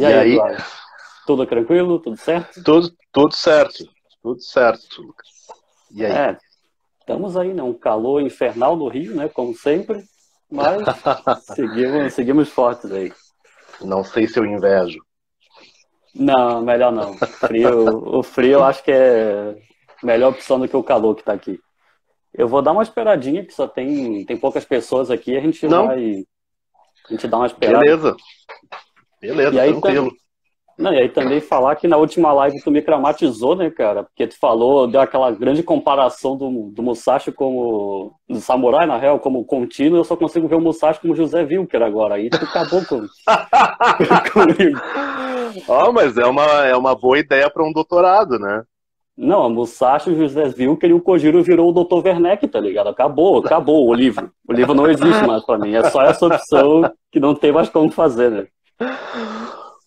E aí, Eduardo? Tudo tranquilo? Tudo certo? Tudo certo. Tudo certo, Lucas. E aí? Estamos aí, né? Um calor infernal no Rio, né? Como sempre. Mas seguimos fortes aí. Não sei se eu invejo. Não, melhor não. O frio eu acho que é a melhor opção do que o calor que tá aqui. Eu vou dar uma esperadinha, que só tem poucas pessoas aqui, a gente Não? dá uma esperada. Beleza, E aí, tranquilo. Não, e aí também falar que na última live tu me dramatizou, né, cara? Porque tu falou, deu aquela grande comparação do Musashi como do samurai, na real, como contínuo, eu só consigo ver o Musashi como José Wilker agora. Aí tu acabou comigo. Mas é uma boa ideia para um doutorado, né? Não, o Musashi, o José Wilker e o Kojiro virou o Dr. Werneck, tá ligado? Acabou o livro. O livro não existe mais pra mim. É só essa opção que não tem mais como fazer, né?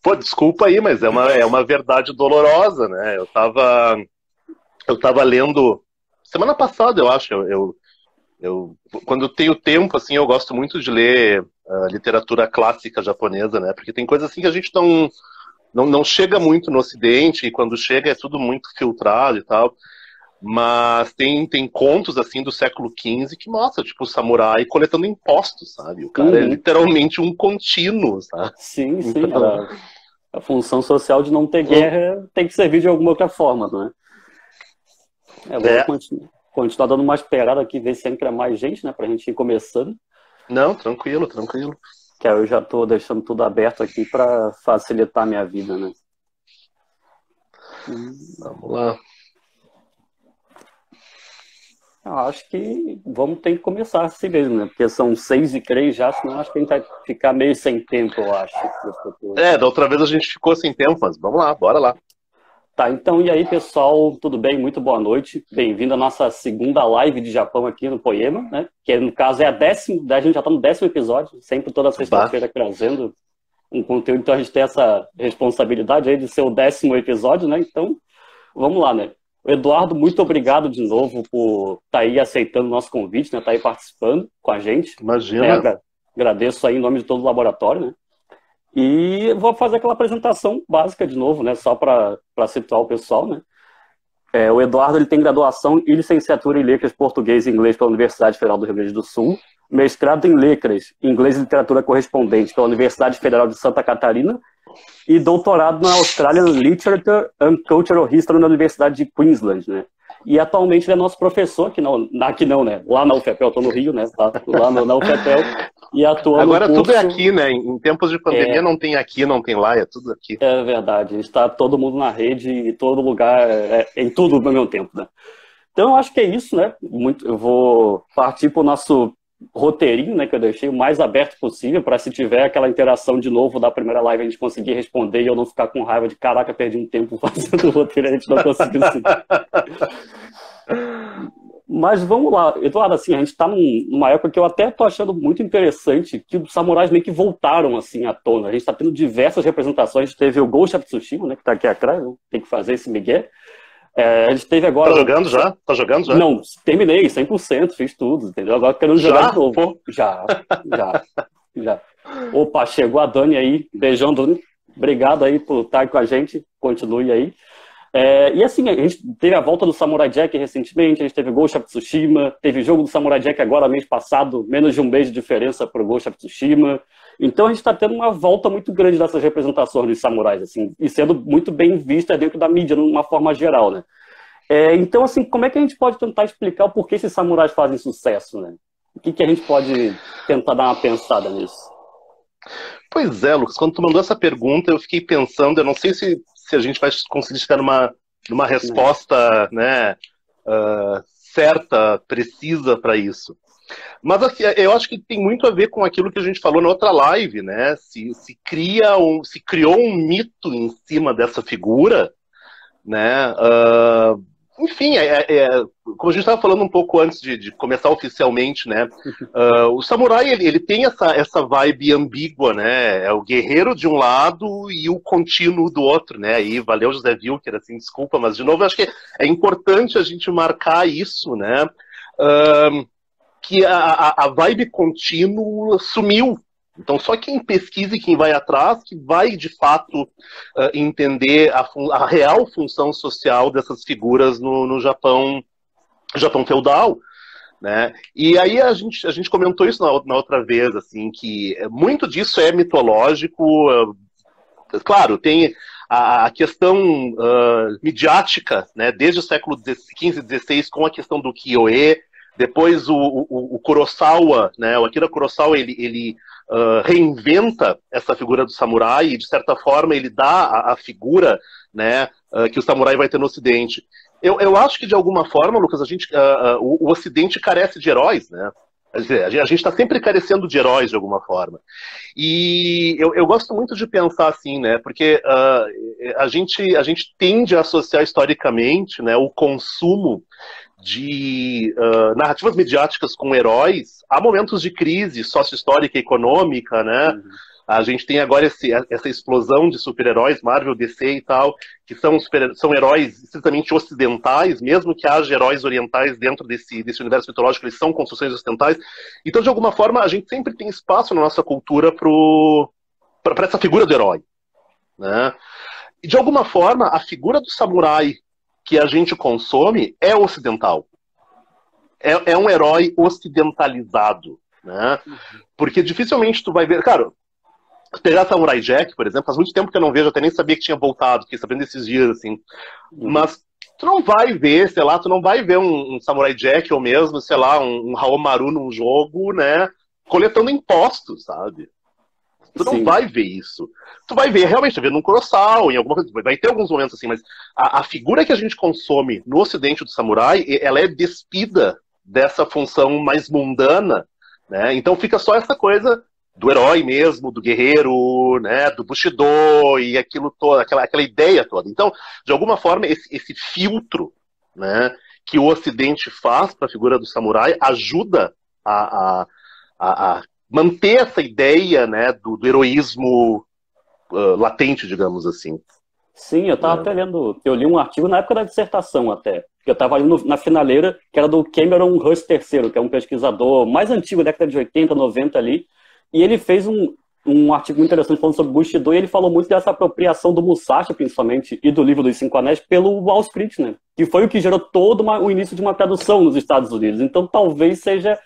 Pô, desculpa aí, mas é uma verdade dolorosa, né? Eu tava lendo semana passada, eu acho. Quando eu tenho tempo, assim, eu gosto muito de ler literatura clássica japonesa, né? Porque tem coisa assim que a gente não chega muito no Ocidente, e quando chega é tudo muito filtrado e tal. Mas tem contos, assim, do século XV que mostra, tipo, o samurai coletando impostos, sabe? O cara é literalmente um contínuo, sabe? Sim, então... A função social de não ter guerra tem que servir de alguma outra forma, não é? Vou continuar dando uma esperada aqui, ver se entra mais gente, né? Pra gente ir começando. Não, tranquilo. Que aí eu já tô deixando tudo aberto aqui pra facilitar a minha vida, né? Vamos lá. Eu acho que vamos ter que começar assim mesmo, né? Porque são 6h03 já, senão acho que a gente vai ficar meio sem tempo, eu acho. Da outra vez a gente ficou sem tempo, mas vamos lá, bora lá. Tá, então, e aí, pessoal, tudo bem? Muito boa noite. Bem-vindo à nossa segunda live de Japão aqui no Poema, né? Que no caso é a gente já tá no 10º episódio, sempre toda sexta-feira trazendo um conteúdo, então a gente tem essa responsabilidade aí de ser o 10º episódio, né? Então, vamos lá, né? O Eduardo, muito obrigado de novo por estar aí aceitando o nosso convite, né? Tá aí participando com a gente. Imagina. Né? Agradeço aí em nome de todo o laboratório, né? E vou fazer aquela apresentação básica de novo, né? Só para situar o pessoal, né? O Eduardo ele tem graduação e licenciatura em Letras Português e Inglês pela Universidade Federal do Rio Grande do Sul, mestrado em Letras, Inglês e Literatura Correspondente pela Universidade Federal de Santa Catarina e doutorado na Australian Literature and Cultural History na Universidade de Queensland, né? E atualmente ele é nosso professor, aqui não, né? Lá na UFPEL, eu tô no Rio, né? Lá na UFPEL. E atua Agora no curso... tudo é aqui, né? Em tempos de pandemia não tem aqui, não tem lá, é tudo aqui. É verdade, está todo mundo na rede e todo lugar, em tudo ao mesmo tempo, né? Então eu acho que é isso, né? Eu vou partir para o nosso roteirinho, né? Que eu deixei o mais aberto possível para se tiver aquela interação de novo da primeira live a gente conseguir responder e eu não ficar com raiva de caraca, perdi um tempo fazendo o roteiro e a gente não conseguiu seguir. Mas vamos lá, Eduardo, assim, a gente está numa época que eu até tô achando muito interessante, que os samurais meio que voltaram, assim, à tona. A gente está tendo diversas representações, a gente teve o Ghost of Tsushima, né, que está aqui atrás, tem que fazer esse migué. A gente teve agora... Tá jogando já? Não, terminei, 100%, fiz tudo, entendeu? Agora querendo jogar de novo. Pô? Já. Opa, chegou a Dani aí, beijão, Dani. Obrigado aí por estar com a gente, continue aí. E assim, a gente teve a volta do Samurai Jack recentemente, a gente teve Ghost of Tsushima, teve o jogo do Samurai Jack agora, mês passado, menos de um mês de diferença para o Ghost of Tsushima. Então a gente está tendo uma volta muito grande dessas representações dos samurais, assim, e sendo muito bem vista dentro da mídia, de uma forma geral, né? Então, assim, como é que a gente pode tentar explicar o porquê esses samurais fazem sucesso, né? O que a gente pode tentar dar uma pensada nisso? Pois é, Lucas, quando tu mandou essa pergunta, eu fiquei pensando, eu não sei se a gente vai conseguir chegar numa resposta, né, certa, precisa para isso. Mas assim, eu acho que tem muito a ver com aquilo que a gente falou na outra live, né? Se criou um mito em cima dessa figura, né? Enfim, como a gente estava falando um pouco antes de começar oficialmente, né? O samurai ele tem essa vibe ambígua, né? É o guerreiro de um lado e o contínuo do outro, né? E valeu, José Wilker, assim, desculpa, mas de novo eu acho que é importante a gente marcar isso, né? Que a vibe contínua sumiu, Então, só quem pesquisa e quem vai atrás que vai, de fato, entender a real função social dessas figuras no Japão feudal, né? E aí a gente comentou isso na outra vez, assim, que muito disso é mitológico. Claro, tem a questão midiática, né, desde o século XV e XVI, com a questão do Kyoe. Depois o Kurosawa, né, o Akira Kurosawa, ele reinventa essa figura do samurai e, de certa forma, ele dá a figura, né, que o samurai vai ter no Ocidente. Eu acho que, de alguma forma, Lucas, o Ocidente carece de heróis, né? Quer dizer, a gente está sempre carecendo de heróis, de alguma forma. E eu gosto muito de pensar assim, né? Porque a gente tende a associar historicamente, né, o consumo de narrativas midiáticas com heróis a momentos de crise sócio-histórica e econômica, né? Uhum. A gente tem agora essa explosão de super-heróis, Marvel, DC e tal, que são heróis estritamente ocidentais, mesmo que haja heróis orientais dentro desse universo mitológico, eles são construções ocidentais. Então, de alguma forma, a gente sempre tem espaço na nossa cultura para essa figura do herói, né? E, de alguma forma, a figura do samurai que a gente consome é ocidental. É um herói ocidentalizado, né? Porque dificilmente tu vai ver... Cara, pegar Samurai Jack, por exemplo, faz muito tempo que eu não vejo, até nem sabia que tinha voltado, fiquei sabendo esses dias, assim. Mas tu não vai ver, sei lá, tu não vai ver um Samurai Jack ou mesmo, sei lá, um Haomaru num jogo, né, coletando impostos, sabe? Tu não vai ver isso. Tu vai ver, realmente, num Kurosawa, em alguma coisa, vai ter alguns momentos assim, mas a figura que a gente consome no ocidente do samurai, ela é despida dessa função mais mundana, né? Então fica só essa coisa do herói mesmo, do guerreiro, né, do Bushido e aquilo todo, aquela ideia toda. Então, de alguma forma, esse filtro, né, que o Ocidente faz para a figura do samurai ajuda a manter essa ideia, né, do heroísmo latente, digamos assim. Sim, eu estava até lendo, eu li um artigo na época da dissertação até, que eu estava ali na finaleira, que era do Cameron Hurst III, que é um pesquisador mais antigo, década de 80, 90 ali. E ele fez um artigo muito interessante falando sobre Bushido, e ele falou muito dessa apropriação do Musashi, principalmente, e do livro dos Cinco Anéis, pelo Wall Street, né? Que foi o que gerou todo o início de uma tradução nos Estados Unidos. Então, talvez seja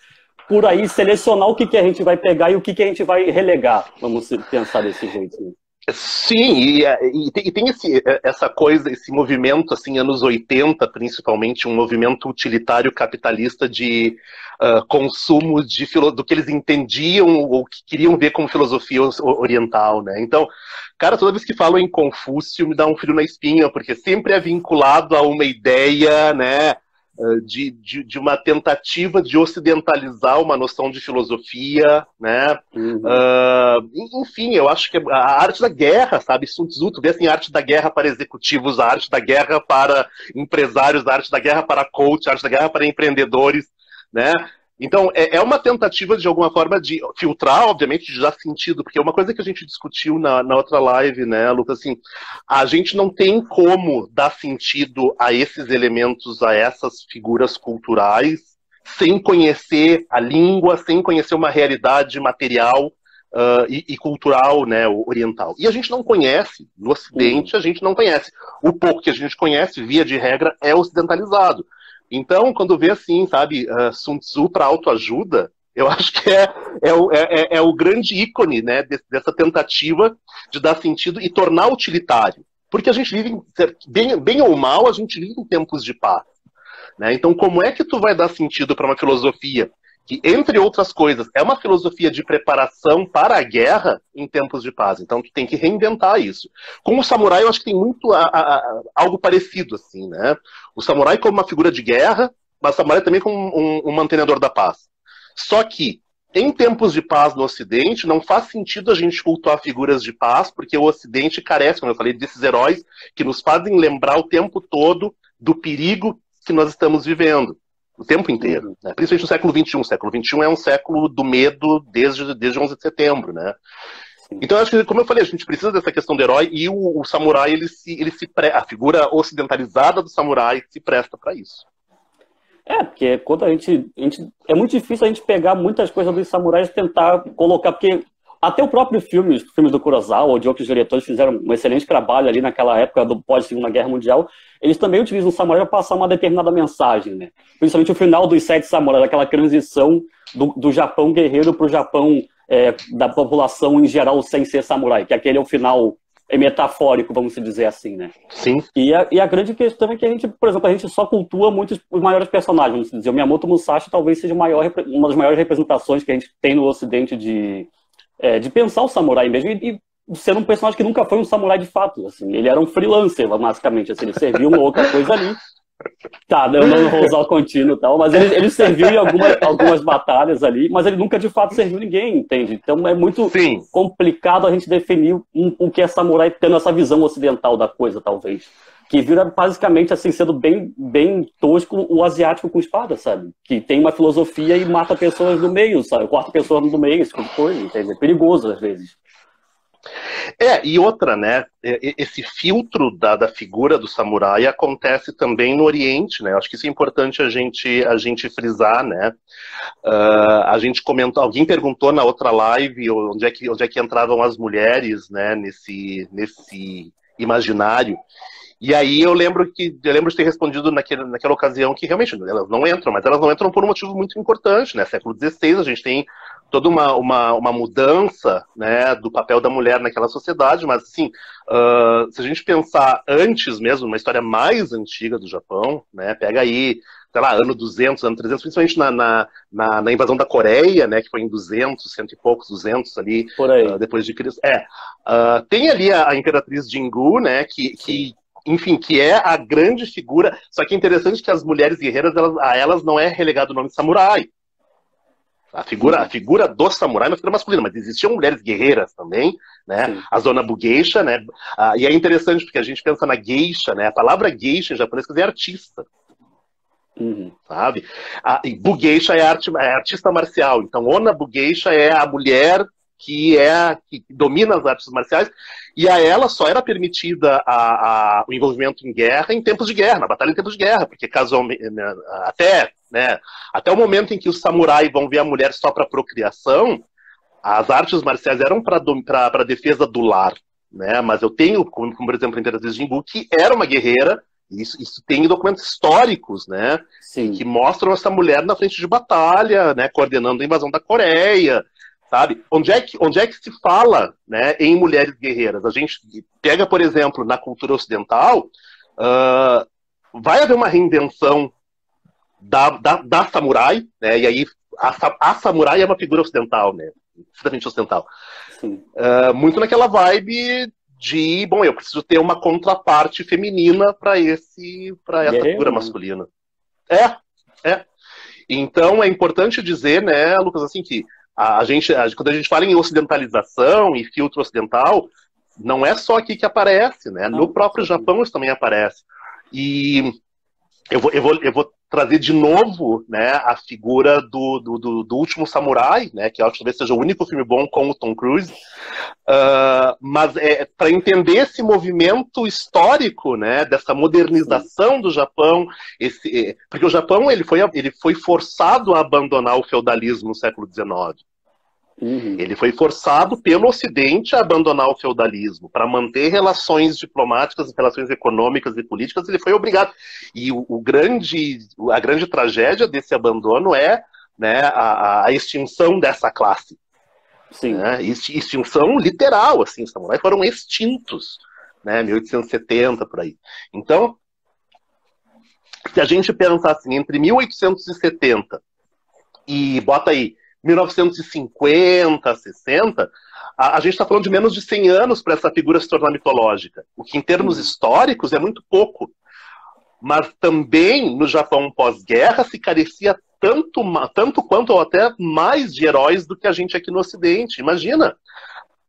por aí selecionar o que a gente vai pegar e o que a gente vai relegar. Vamos pensar desse jeito, né? Sim, e tem essa coisa, esse movimento, assim, anos 80, principalmente, um movimento utilitário capitalista de consumo do que eles entendiam ou que queriam ver como filosofia oriental, né? Então, cara, toda vez que falam em Confúcio, me dá um frio na espinha, porque sempre é vinculado a uma ideia, né, de uma tentativa de ocidentalizar uma noção de filosofia, né? Enfim, eu acho que a arte da guerra, sabe? Sun Tzu, tu vê assim, a arte da guerra para executivos, a arte da guerra para empresários, a arte da guerra para coach, a arte da guerra para empreendedores, né? Então, é uma tentativa, de alguma forma, de filtrar, obviamente, de dar sentido, porque uma coisa que a gente discutiu na outra live, né, Lucas, assim, a gente não tem como dar sentido a esses elementos, a essas figuras culturais, sem conhecer a língua, sem conhecer uma realidade material e cultural, né, oriental. E a gente não conhece, no Ocidente, a gente não conhece. O pouco que a gente conhece, via de regra, é ocidentalizado. Então, quando vê assim, sabe, Sun Tzu para autoajuda, eu acho que é o grande ícone, né, dessa tentativa de dar sentido e tornar utilitário. Porque a gente vive, bem ou mal, a gente vive em tempos de paz, né? Então, como é que tu vai dar sentido para uma filosofia que, entre outras coisas, é uma filosofia de preparação para a guerra em tempos de paz? Então, tu tem que reinventar isso. Com o samurai, eu acho que tem muito algo parecido, assim, né? O samurai como uma figura de guerra, mas o samurai também como um mantenedor da paz. Só que, em tempos de paz no Ocidente, não faz sentido a gente cultuar figuras de paz, porque o Ocidente carece, como eu falei, desses heróis que nos fazem lembrar o tempo todo do perigo que nós estamos vivendo. O tempo inteiro, né? Principalmente no século XXI. O século XXI é um século do medo desde 11 de setembro, né? Então, acho que, como eu falei, a gente precisa dessa questão do herói e o samurai, a figura ocidentalizada do samurai se presta para isso. Porque quando é muito difícil a gente pegar muitas coisas dos samurais e tentar colocar, porque Até o próprio filme, os filmes do Kurosawa ou de outros diretores fizeram um excelente trabalho ali naquela época do pós-Segunda Guerra Mundial. Eles também utilizam o samurai para passar uma determinada mensagem, né? Principalmente o final dos Sete Samurais, aquela transição do Japão guerreiro para o Japão da população em geral sem ser samurai, que aquele é o final metafórico, vamos dizer assim, né? Sim. E a grande questão é que a gente, por exemplo, a gente só cultua muito os maiores personagens, vamos dizer. O Miyamoto Musashi talvez seja uma das maiores representações que a gente tem no Ocidente de pensar o samurai mesmo, e sendo um personagem que nunca foi um samurai de fato, assim. Ele era um freelancer, basicamente, assim, ele serviu uma outra coisa ali. Tá, eu não vou usar o contínuo e tal, mas ele serviu em algumas batalhas ali, mas ele nunca de fato serviu ninguém, entende? Então é muito complicado a gente definir o que é samurai tendo essa visão ocidental da coisa, talvez. Que vira basicamente, assim, sendo bem, bem tosco o asiático com espada, sabe? Que tem uma filosofia e mata pessoas no meio, sabe? Corta pessoas no meio, esse tipo de coisa, entende? É perigoso às vezes. E outra, né? Esse filtro da figura do samurai acontece também no Oriente, né? Acho que isso é importante a gente frisar, né? A gente comentou, alguém perguntou na outra live onde é que entravam as mulheres, né? Nesse imaginário. E aí eu lembro de ter respondido naquela ocasião que realmente elas não entram, mas elas não entram por um motivo muito importante, né? Século XVI, a gente tem toda uma mudança, né, do papel da mulher naquela sociedade, mas assim, se a gente pensar antes mesmo, uma história mais antiga do Japão, né, pega aí, sei lá, ano 200, ano 300, principalmente na invasão da Coreia, né, que foi em 200, cento e poucos, 200 ali, depois de Cristo. Tem ali a Imperatriz Jingu, né, enfim, que é a grande figura, só que é interessante que as mulheres guerreiras, a elas não é relegado o nome samurai. A figura do samurai é uma figura masculina, mas existiam mulheres guerreiras também, né? Sim. A Zonobu Geisha, né? E é interessante porque a gente pensa na geisha, né? A palavra geisha em japonês quer dizer artista. Sabe? E Bugeisha é artista marcial. Então, Ona Bugeisha é a mulher que domina as artes marciais, e a ela só era permitida o envolvimento em guerra em tempos de guerra, na batalha em tempos de guerra, porque até o momento em que os samurais vão ver a mulher só para procriação, as artes marciais eram para defesa do lar, né? Mas eu tenho, como por exemplo, a Imperatriz Jingu, que era uma guerreira. Isso tem documentos históricos, né? Sim. Que mostram essa mulher na frente de batalha, né? Coordenando a invasão da Coreia, sabe? Onde é que se fala, né, em mulheres guerreiras? A gente pega, por exemplo, na cultura ocidental, vai haver uma reinvenção da samurai, né? E aí a samurai é uma figura ocidental, né? Extremamente ocidental. Muito naquela vibe bom, eu preciso ter uma contraparte feminina para essa figura masculina. Então é importante dizer, né, Lucas, assim, que quando a gente fala em ocidentalização e filtro ocidental, não é só aqui que aparece, né? No próprio Japão isso também aparece. E eu vou trazer de novo, né, a figura do Último Samurai, né, que eu acho que talvez seja o único filme bom com o Tom Cruise, mas para entender esse movimento histórico, né, dessa modernização do Japão, porque o Japão ele foi forçado a abandonar o feudalismo no século XIX. Ele foi forçado pelo Ocidente a abandonar o feudalismo para manter relações diplomáticas, relações econômicas e políticas. Ele foi obrigado. E a grande tragédia desse abandono é, né, a extinção dessa classe. Sim. Né? Extinção literal, assim, os samurais foram extintos, né, 1870 por aí. Então, se a gente pensar assim, entre 1870 e bota aí 1950, 60, a gente está falando de menos de 100 anos para essa figura se tornar mitológica, o que em termos históricos é muito pouco. Mas também no Japão pós-guerra se carecia tanto quanto ou até mais de heróis do que a gente aqui no Ocidente. Imagina,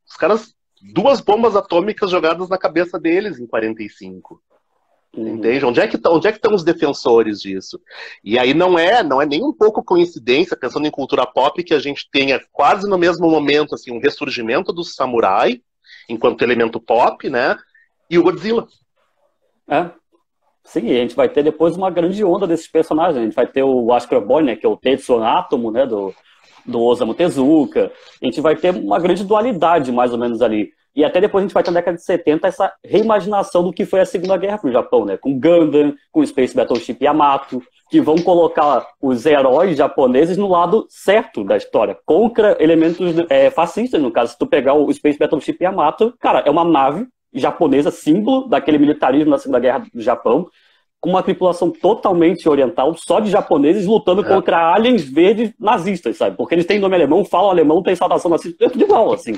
os caras, 2 bombas atômicas jogadas na cabeça deles em 45. Entende? Onde é que estão os defensores disso? E aí não é nem um pouco coincidência, pensando em cultura pop, que a gente tenha quase no mesmo momento assim, um ressurgimento do samurai, enquanto elemento pop, né? E o Godzilla. Sim, a gente vai ter depois uma grande onda desses personagens. A gente vai ter o Astro Boy, né, que é o Tetsuo Atomo, né, do Osamu Tezuka. A gente vai ter uma grande dualidade, mais ou menos, ali. E até depois a gente vai ter na década de 70 essa reimaginação do que foi a Segunda Guerra para o Japão, né? Com Gundam, com Space Battleship Yamato, que vão colocar os heróis japoneses no lado certo da história, contra elementos fascistas, no caso. Se tu pegar o Space Battleship Yamato, cara, é uma nave japonesa, símbolo daquele militarismo da Segunda Guerra do Japão, com uma tripulação totalmente oriental, só de japoneses lutando contra aliens verdes nazistas, sabe? Porque eles têm nome alemão, falam alemão, tem saudação nazista, é tudo igual, assim.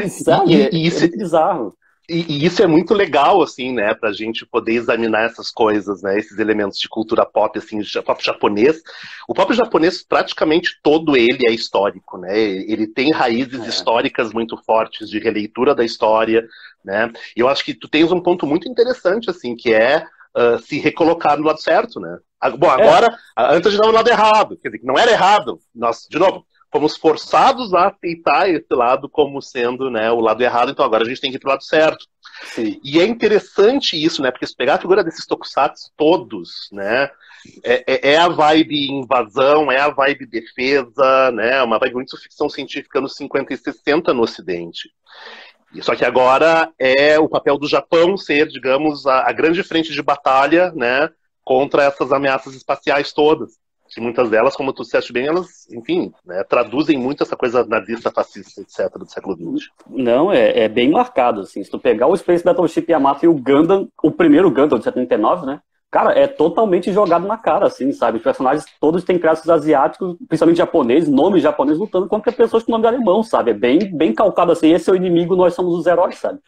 Sabe? Isso, é bizarro. E isso é muito legal, assim, né, pra gente poder examinar essas coisas, né, esses elementos de cultura pop, assim, pop japonês. O pop japonês, praticamente todo ele é histórico, né, ele tem raízes históricas muito fortes, de releitura da história, né, e eu acho que tu tens um ponto muito interessante, assim, que é se recolocar no lado certo, né. Bom, agora, antes a gente estava no lado errado, quer dizer, que não era errado, nós, de novo, fomos forçados a aceitar esse lado como sendo, né, o lado errado, então agora a gente tem que ir pro lado certo. Sim. E é interessante isso, né, porque se pegar a figura desses tokusatsu todos, né, é a vibe invasão, é a vibe defesa, né, uma vibe muito ficção científica nos 50 e 60 no Ocidente. Só que agora é o papel do Japão ser, digamos, a grande frente de batalha, né, contra essas ameaças espaciais todas. Que muitas delas, como tu disseste bem, elas, enfim, né, traduzem muito essa coisa nazista, fascista, etc., do século XX. Não, é bem marcado, assim. Se tu pegar o Space Battleship Yamato e o Gundam, o primeiro Gundam de 79, né? Cara, é totalmente jogado na cara, assim, sabe? Os personagens todos têm traços asiáticos, principalmente japoneses, nomes japoneses lutando contra pessoas com nome alemão, sabe? É bem calcado, assim. Esse é o inimigo, nós somos os heróis, sabe?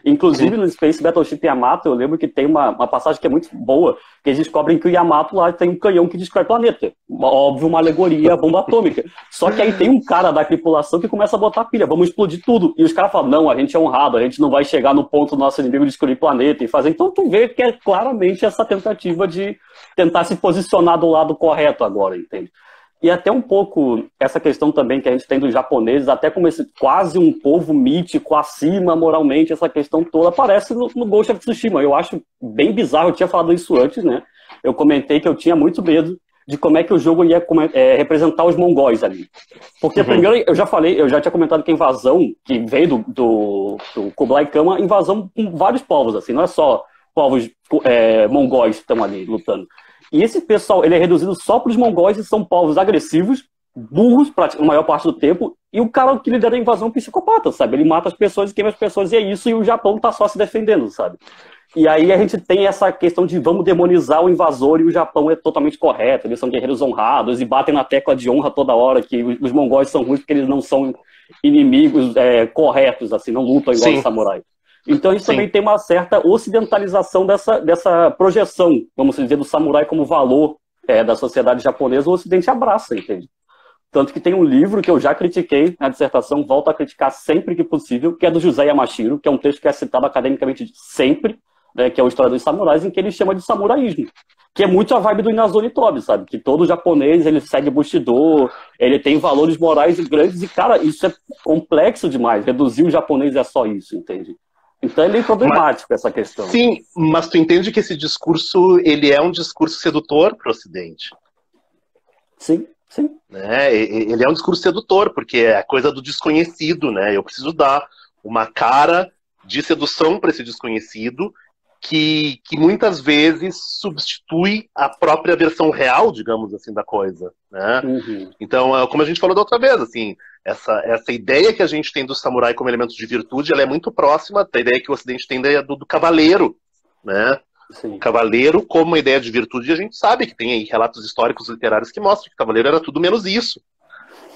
Inclusive, no Space Battleship Yamato, eu lembro que tem uma passagem que é muito boa, que eles descobrem que o Yamato lá tem um canhão que destrói o planeta. Óbvio, uma alegoria à bomba atômica. Só que aí tem um cara da tripulação que começa a botar pilha, vamos explodir tudo. E os caras falam, não, a gente é honrado, a gente não vai chegar no ponto do nosso inimigo de destruir o planeta e fazer. Então tu vê que é claramente essa tentativa de tentar se posicionar do lado correto agora, entende? E até um pouco essa questão também que a gente tem dos japoneses, até como esse quase um povo mítico acima moralmente, essa questão toda aparece no Ghost of Tsushima. Eu acho bem bizarro, eu tinha falado isso antes, né? Eu comentei que eu tinha muito medo de como é que o jogo ia representar os mongóis ali. Porque primeiro, eu já tinha comentado que a invasão, que veio do Kublai Khan, invasão com vários povos, assim, não é só povos mongóis que estão ali lutando. E esse pessoal, ele é reduzido só para os mongóis, e são povos agressivos, burros, na maior parte do tempo, e o cara que lidera a invasão é um psicopata, sabe? Ele mata as pessoas e queima as pessoas, e é isso, e o Japão tá só se defendendo, sabe? E aí a gente tem essa questão de vamos demonizar o invasor, e o Japão é totalmente correto, eles são guerreiros honrados, e batem na tecla de honra toda hora, que os mongóis são ruins porque eles não são inimigos corretos, assim, não lutam igual os samurais. Então a gente também tem uma certa ocidentalização dessa projeção, vamos dizer, do samurai como valor da sociedade japonesa. O Ocidente abraça, entende? Tanto que tem um livro que eu já critiquei na dissertação, volto a criticar sempre que possível, que é do José Yamashiro, que é um texto que é citado academicamente sempre, né, que é o História dos Samurais, em que ele chama de samuraísmo, que é muito a vibe do Inazune Tobi, sabe? Que todo japonês, ele segue Bushido, ele tem valores morais grandes, e, cara, isso é complexo demais. Reduzir o japonês é só isso, entende? Então é meio problemático essa questão. Sim, mas tu entende que esse discurso, ele é um discurso sedutor para o Ocidente. Sim, sim. Né? Ele é um discurso sedutor, porque é a coisa do desconhecido, né? Eu preciso dar uma cara de sedução para esse desconhecido, que muitas vezes substitui a própria versão real, digamos assim, da coisa, né? Então, como a gente falou da outra vez, assim, essa ideia que a gente tem do samurai como elemento de virtude, ela é muito próxima da ideia que o Ocidente tem do cavaleiro, né? Sim. O cavaleiro como uma ideia de virtude, a gente sabe que tem aí relatos históricos literários que mostram que o cavaleiro era tudo menos isso,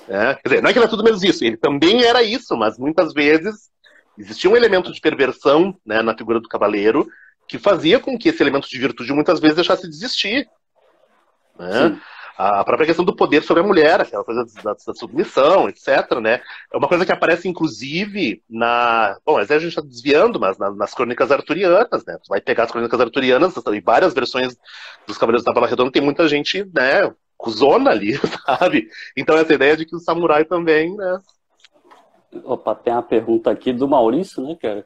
né? Quer dizer, não é que ele era tudo menos isso, ele também era isso, mas muitas vezes existia um elemento de perversão, né, na figura do cavaleiro, que fazia com que esse elemento de virtude muitas vezes deixasse de existir, né? A própria questão do poder sobre a mulher, aquela coisa da submissão, etc., né? É uma coisa que aparece, inclusive, bom, mas aí a gente está desviando, mas nas crônicas arturianas, né? Tu vai pegar as crônicas arturianas, em várias versões dos Cavaleiros da Bala Redonda, tem muita gente, né, cuzona ali, sabe? Então essa ideia de que o samurai também, né? Opa, tem uma pergunta aqui do Maurício, né, cara?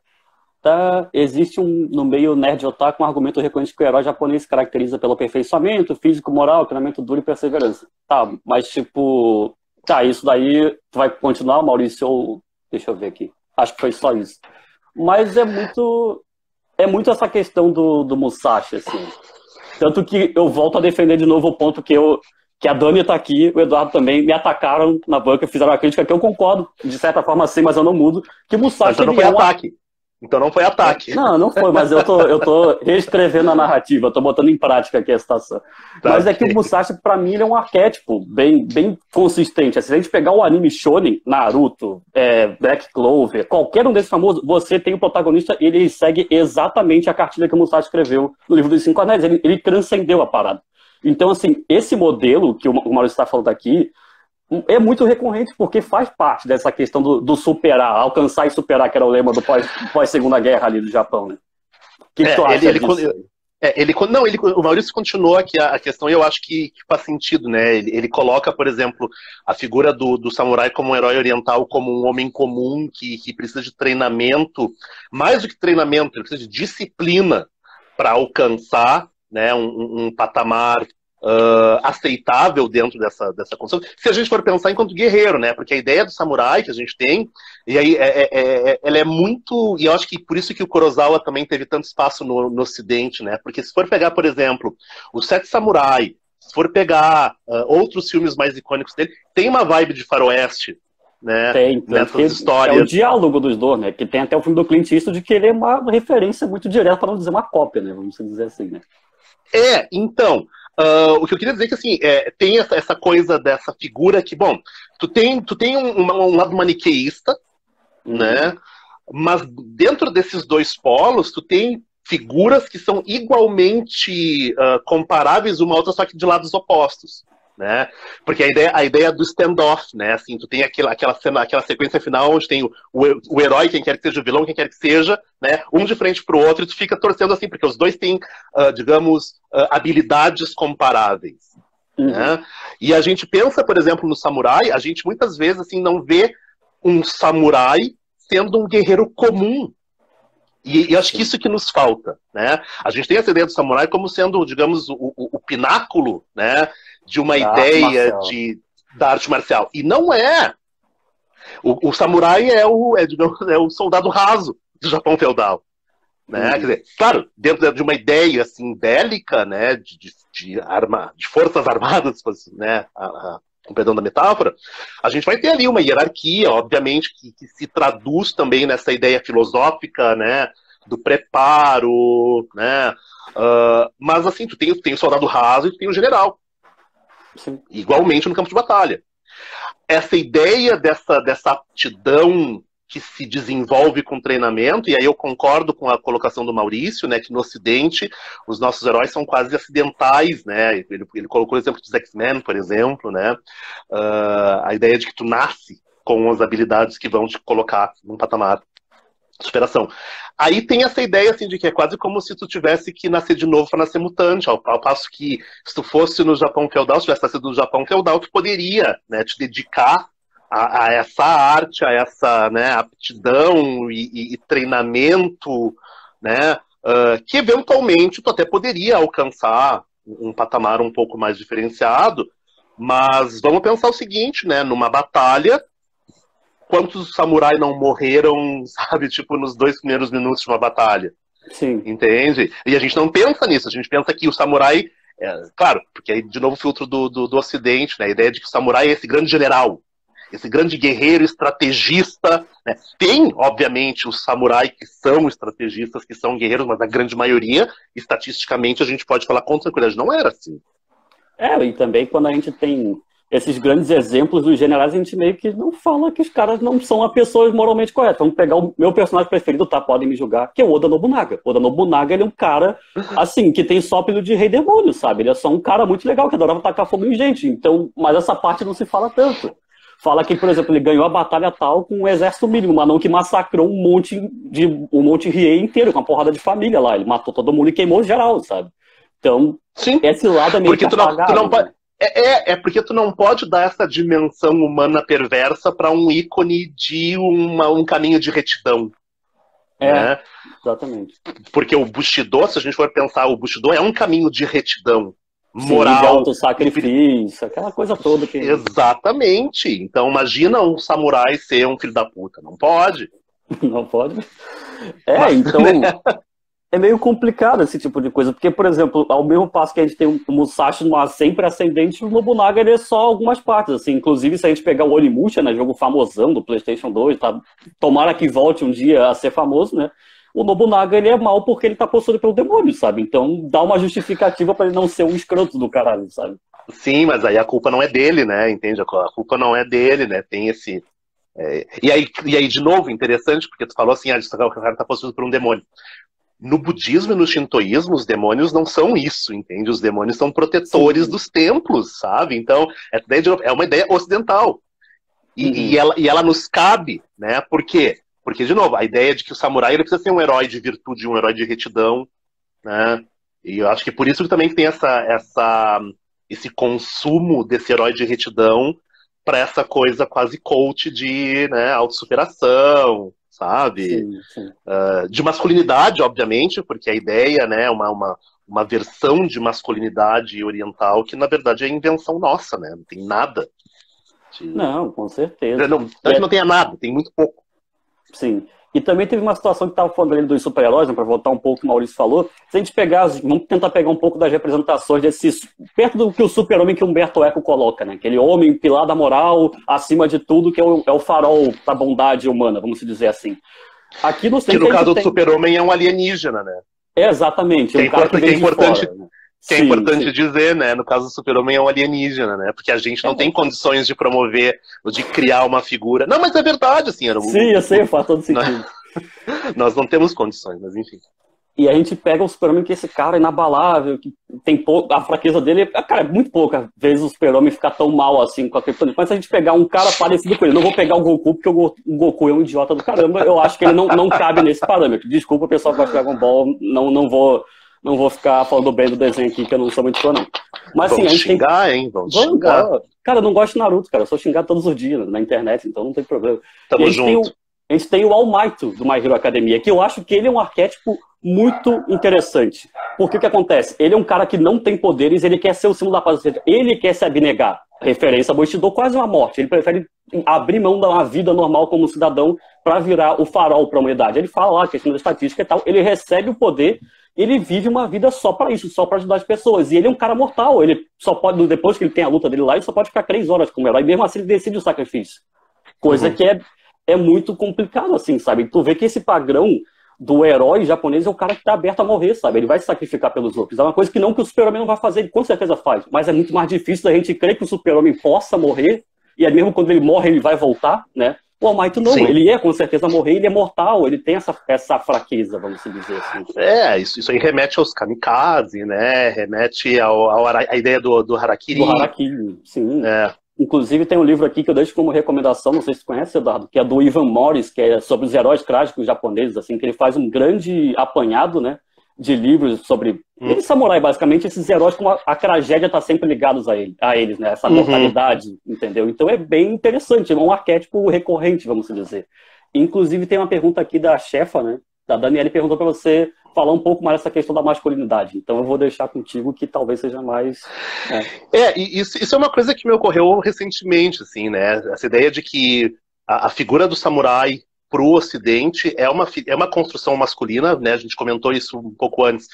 Existe no meio nerd otaku um argumento reconhecido que o herói japonês se caracteriza pelo aperfeiçoamento físico, moral, treinamento duro e perseverança. Tá, mas tipo, Tá, isso daí, tu vai continuar, Maurício, ou... Deixa eu ver aqui. Acho que foi só isso. Mas é muito essa questão do Musashi, assim. Tanto que eu volto a defender de novo o ponto que a Dani tá aqui, o Eduardo também, me atacaram na banca, fizeram uma crítica que eu concordo, de certa forma sim, mas eu não mudo, que o Musashi... Então não foi ataque. Então não foi ataque. Não foi, mas eu tô reescrevendo a narrativa, eu tô botando em prática aqui a situação. Tá, Mas é que o Musashi, pra mim, ele é um arquétipo bem consistente. Se a gente pegar o anime Shonen, Naruto, Black Clover, qualquer um desses famosos, você tem o protagonista, ele segue exatamente a cartilha que o Musashi escreveu no livro dos Cinco Anéis. Ele transcendeu a parada. Então, assim, esse modelo que o Maurício está falando aqui é muito recorrente porque faz parte dessa questão do superar, alcançar e superar, que era o lema do pós-segunda guerra ali do Japão, né? O que tu acha disso? O Maurício continuou aqui a questão e eu acho que faz sentido, né? Ele coloca, por exemplo, a figura do samurai como um herói oriental, como um homem comum que precisa de treinamento, mais do que treinamento, ele precisa de disciplina para alcançar, né, um patamar aceitável dentro dessa condição. Se a gente for pensar enquanto guerreiro, né? Porque a ideia do samurai que a gente tem, e aí ela é muito... E eu acho que por isso que o Kurosawa também teve tanto espaço no Ocidente, né? Porque se for pegar, por exemplo, os Sete Samurai, se for pegar outros filmes mais icônicos dele, tem uma vibe de faroeste, né? Tem, nessas histórias. É o diálogo dos dois, né? Que tem até o filme do Clint Eastwood, de que ele é uma referência muito direta, para não dizer uma cópia, né? Vamos dizer assim, né? Então... o que eu queria dizer é que assim, tem essa coisa dessa figura que, bom, tu tem um lado maniqueísta, né? Mas dentro desses dois polos, tu tem figuras que são igualmente comparáveis uma a outra, só que de lados opostos, né? Porque a ideia do standoff, né? Assim, tu tem aquela sequência final onde tem o herói, quem quer que seja o vilão, quem quer que seja, né? Um de frente pro outro, e tu fica torcendo assim, porque os dois têm, digamos, habilidades comparáveis. Né? E a gente pensa, por exemplo, no samurai, a gente muitas vezes assim, não vê um samurai sendo um guerreiro comum. E acho que isso que nos falta, né? A gente tem essa ideia do samurai como sendo, digamos, o pináculo, né, de uma ideia da arte marcial. E não é. O samurai digamos, é o soldado raso do Japão feudal. Né? Quer dizer, claro, dentro de uma ideia assim, bélica, né, de forças armadas, né, com perdão da metáfora, a gente vai ter ali uma hierarquia, obviamente, que se traduz também nessa ideia filosófica, né, do preparo, né, mas assim, tu tem o soldado raso e tu tem o general. Sim. Igualmente no campo de batalha. Essa ideia dessa aptidão que se desenvolve com treinamento, e aí eu concordo com a colocação do Maurício, né, que no Ocidente os nossos heróis são quase acidentais, né, ele colocou o exemplo dos X-Men, por exemplo, né, a ideia de que tu nasce com as habilidades que vão te colocar num patamar de superação. Aí tem essa ideia assim, de que é quase como se tu tivesse que nascer de novo para nascer mutante, ao passo que se tu fosse no Japão feudal, se tivesse nascido no Japão feudal, tu poderia, né, te dedicar a essa arte, a essa, né, aptidão e treinamento, né, que eventualmente tu até poderia alcançar um patamar um pouco mais diferenciado, mas vamos pensar o seguinte, né, numa batalha, quantos samurais não morreram, sabe, tipo, nos 2 primeiros minutos de uma batalha? Sim. Entende? E a gente não pensa nisso, a gente pensa que o samurai, claro, porque aí de novo o filtro do Ocidente, né, a ideia de que o samurai é esse grande general, esse grande guerreiro estrategista, né? Tem, obviamente, os samurais que são estrategistas, que são guerreiros, mas a grande maioria, estatisticamente, a gente pode falar com tranquilidade, não era assim. E também quando a gente tem esses grandes exemplos dos generais, a gente meio que não fala que os caras não são a pessoas moralmente corretas. Vamos pegar o meu personagem preferido, tá? Podem me julgar, que é o Oda Nobunaga. O Oda Nobunaga, ele é um cara, assim, que tem só apelido de rei demônio, sabe? Ele é só um cara muito legal, que adorava tacar fogo em gente. Então, mas essa parte não se fala tanto. Fala que, por exemplo, ele ganhou a batalha tal com um exército mínimo, mas não que massacrou um monte Riei inteiro, com uma porrada de família lá. Ele matou todo mundo e queimou geral, sabe? Então, sim, esse lado é meio porque que apagado. Porque tu não pode dar essa dimensão humana perversa para um ícone de um caminho de retidão. Né? Exatamente. Porque o Bushido, se a gente for pensar, o Bushido é um caminho de retidão. moral. De autossacrifício, aquela coisa toda que... Exatamente. Então imagina um samurai ser um filho da puta. Não pode. Não pode. Então... É meio complicado esse tipo de coisa, porque, por exemplo, ao mesmo passo que a gente tem o Musashi no sempre ascendente, o Nobunaga ele é só algumas partes, assim, inclusive se a gente pegar o Onimusha, né, jogo famosão do PlayStation 2, tá? Tomara que volte um dia a ser famoso, né, o Nobunaga ele é mal porque ele tá possuído pelo demônio, sabe, então dá uma justificativa pra ele não ser um escroto do caralho, sabe. Sim, mas aí a culpa não é dele, né, entende? A culpa não é dele, né, tem esse... E aí, de novo, interessante, porque tu falou assim, o cara tá possuído por um demônio. No budismo e no shintoísmo, os demônios não são isso, entende? Os demônios são protetores dos templos, sabe? Então, é uma ideia ocidental. E ela nos cabe, né? Por quê? Porque, de novo, a ideia de que o samurai ele precisa ser um herói de virtude, um herói de retidão, né? E eu acho que por isso que também tem esse consumo desse herói de retidão para essa coisa quase coach de, né, autossuperação, sabe? Sim, sim. De masculinidade, obviamente, porque a ideia, né, é uma versão de masculinidade oriental que, na verdade, é invenção nossa, né? Não tem nada. Não, com certeza. Não que não tenha nada, tem muito pouco. Sim. E também teve uma situação que estava falando ali dos super-heróis, né, para voltar um pouco o que o Maurício falou. Se a gente pegar, vamos tentar pegar um pouco das representações desse, perto do que o super-homem que Humberto Eco coloca, né? Aquele homem pilar da moral, acima de tudo, que é o farol da bondade humana, vamos dizer assim. Aqui no que no caso do super-homem é um alienígena, né? Exatamente. Um cara que vem de fora, né? Que é importante dizer, né? No caso do super-homem é um alienígena, né? Porque a gente não tem condições de promover ou de criar uma figura. Não, mas é verdade, assim. Sim, eu sei, faz todo sentido. Nós não temos condições, mas enfim. E a gente pega o super-homem que esse cara é inabalável, que tem a fraqueza dele, cara, é muito pouca vezes o super-homem ficar tão mal assim com a criptonita. Mas se a gente pegar um cara parecido com ele, não vou pegar o Goku, porque o Goku é um idiota do caramba, eu acho que ele não cabe nesse parâmetro. Desculpa, pessoal que vai Dragon Ball, não vou ficar falando bem do desenho aqui, que eu não sou muito fã, não. Mas assim, a gente xingar, tem... hein? Vamos xingar. Cara, eu não gosto de Naruto, cara. Eu sou xingado todos os dias na internet, então não tem problema. Tamo junto. A gente tem o All Might do My Hero Academia, que eu acho que ele é um arquétipo muito interessante. Porque o que acontece? Ele é um cara que não tem poderes, ele quer ser o símbolo da paz. Ele quer se abnegar. Referência a Bushido, quase uma morte. Ele prefere abrir mão da vida normal como cidadão para virar o farol para a humanidade. Ele fala lá a questão da estatística e tal. Ele recebe o poder, ele vive uma vida só para isso, só para ajudar as pessoas. E ele é um cara mortal. Ele só pode, depois que ele tem a luta dele lá, ele só pode ficar 3 horas como herói. Mesmo assim, ele decide o sacrifício. Coisa que é muito complicado, assim, sabe? Tu vê que esse padrão do herói japonês é o cara que tá aberto a morrer, sabe? Ele vai se sacrificar pelos outros. É uma coisa que não que o super-homem não vai fazer, ele com certeza faz. Mas é muito mais difícil da gente crer que o super-homem possa morrer, e é mesmo quando ele morre, ele vai voltar, né? O All Might não, Sim. Ele com certeza morrer, ele é mortal, ele tem essa fraqueza, vamos dizer assim. Isso aí remete aos kamikaze, né? Remete à ideia do harakiri. Do harakiri, sim. Inclusive tem um livro aqui que eu deixo como recomendação, não sei se você conhece, Eduardo, que é do Ivan Morris, que é sobre os heróis trágicos japoneses, assim, que ele faz um grande apanhado, né, de livros sobre ele samurai, basicamente, esses heróis, como a tragédia está sempre ligados a eles, né, essa mortalidade, entendeu? Então é bem interessante, é um arquétipo recorrente, vamos dizer. Inclusive tem uma pergunta aqui da chefa, né, da Daniela, perguntou para você falar um pouco mais dessa questão da masculinidade. Então eu vou deixar contigo que talvez seja mais... Isso é uma coisa que me ocorreu recentemente, assim, né? Essa ideia de que a figura do samurai pro Ocidente é uma construção masculina, né? A gente comentou isso um pouco antes,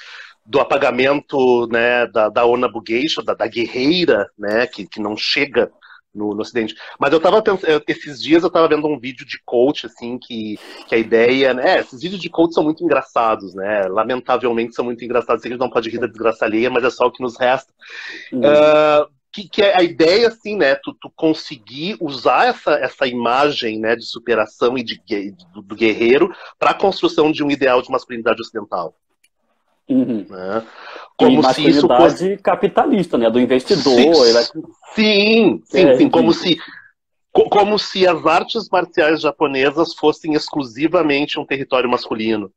do apagamento, né, da Onna Bugeisha, da guerreira, né, que não chega no Ocidente. Mas eu tava pensando, esses dias eu tava vendo um vídeo de coach, assim, que a ideia, né, esses vídeos de coach são muito engraçados, né, lamentavelmente são muito engraçados, a gente não pode rir da desgraça alheia, mas é só o que nos resta. Que é a ideia, assim, né, tu conseguir usar essa imagem, né, de superação e do guerreiro para a construção de um ideal de masculinidade ocidental. Né? Como se isso fosse capitalista, né, do investidor. Sim, como se as artes marciais japonesas fossem exclusivamente um território masculino.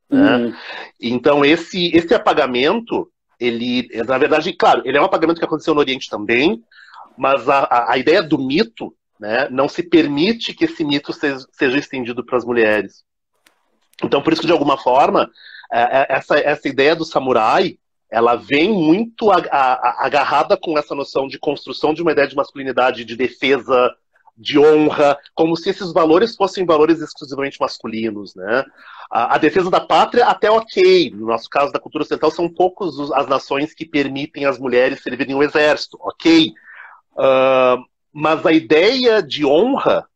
Né? Então esse apagamento, ele, na verdade, claro, ele é um apagamento que aconteceu no Oriente também, mas a ideia do mito, né, não se permite que esse mito seja estendido para as mulheres. Então, por isso que, de alguma forma, essa ideia do samurai, ela vem muito agarrada com essa noção de construção de uma ideia de masculinidade, de defesa, de honra, como se esses valores fossem valores exclusivamente masculinos, né? A defesa da pátria até ok, no nosso caso da cultura ocidental são poucos as nações que permitem as mulheres servirem o exército, ok? Mas a ideia de honra,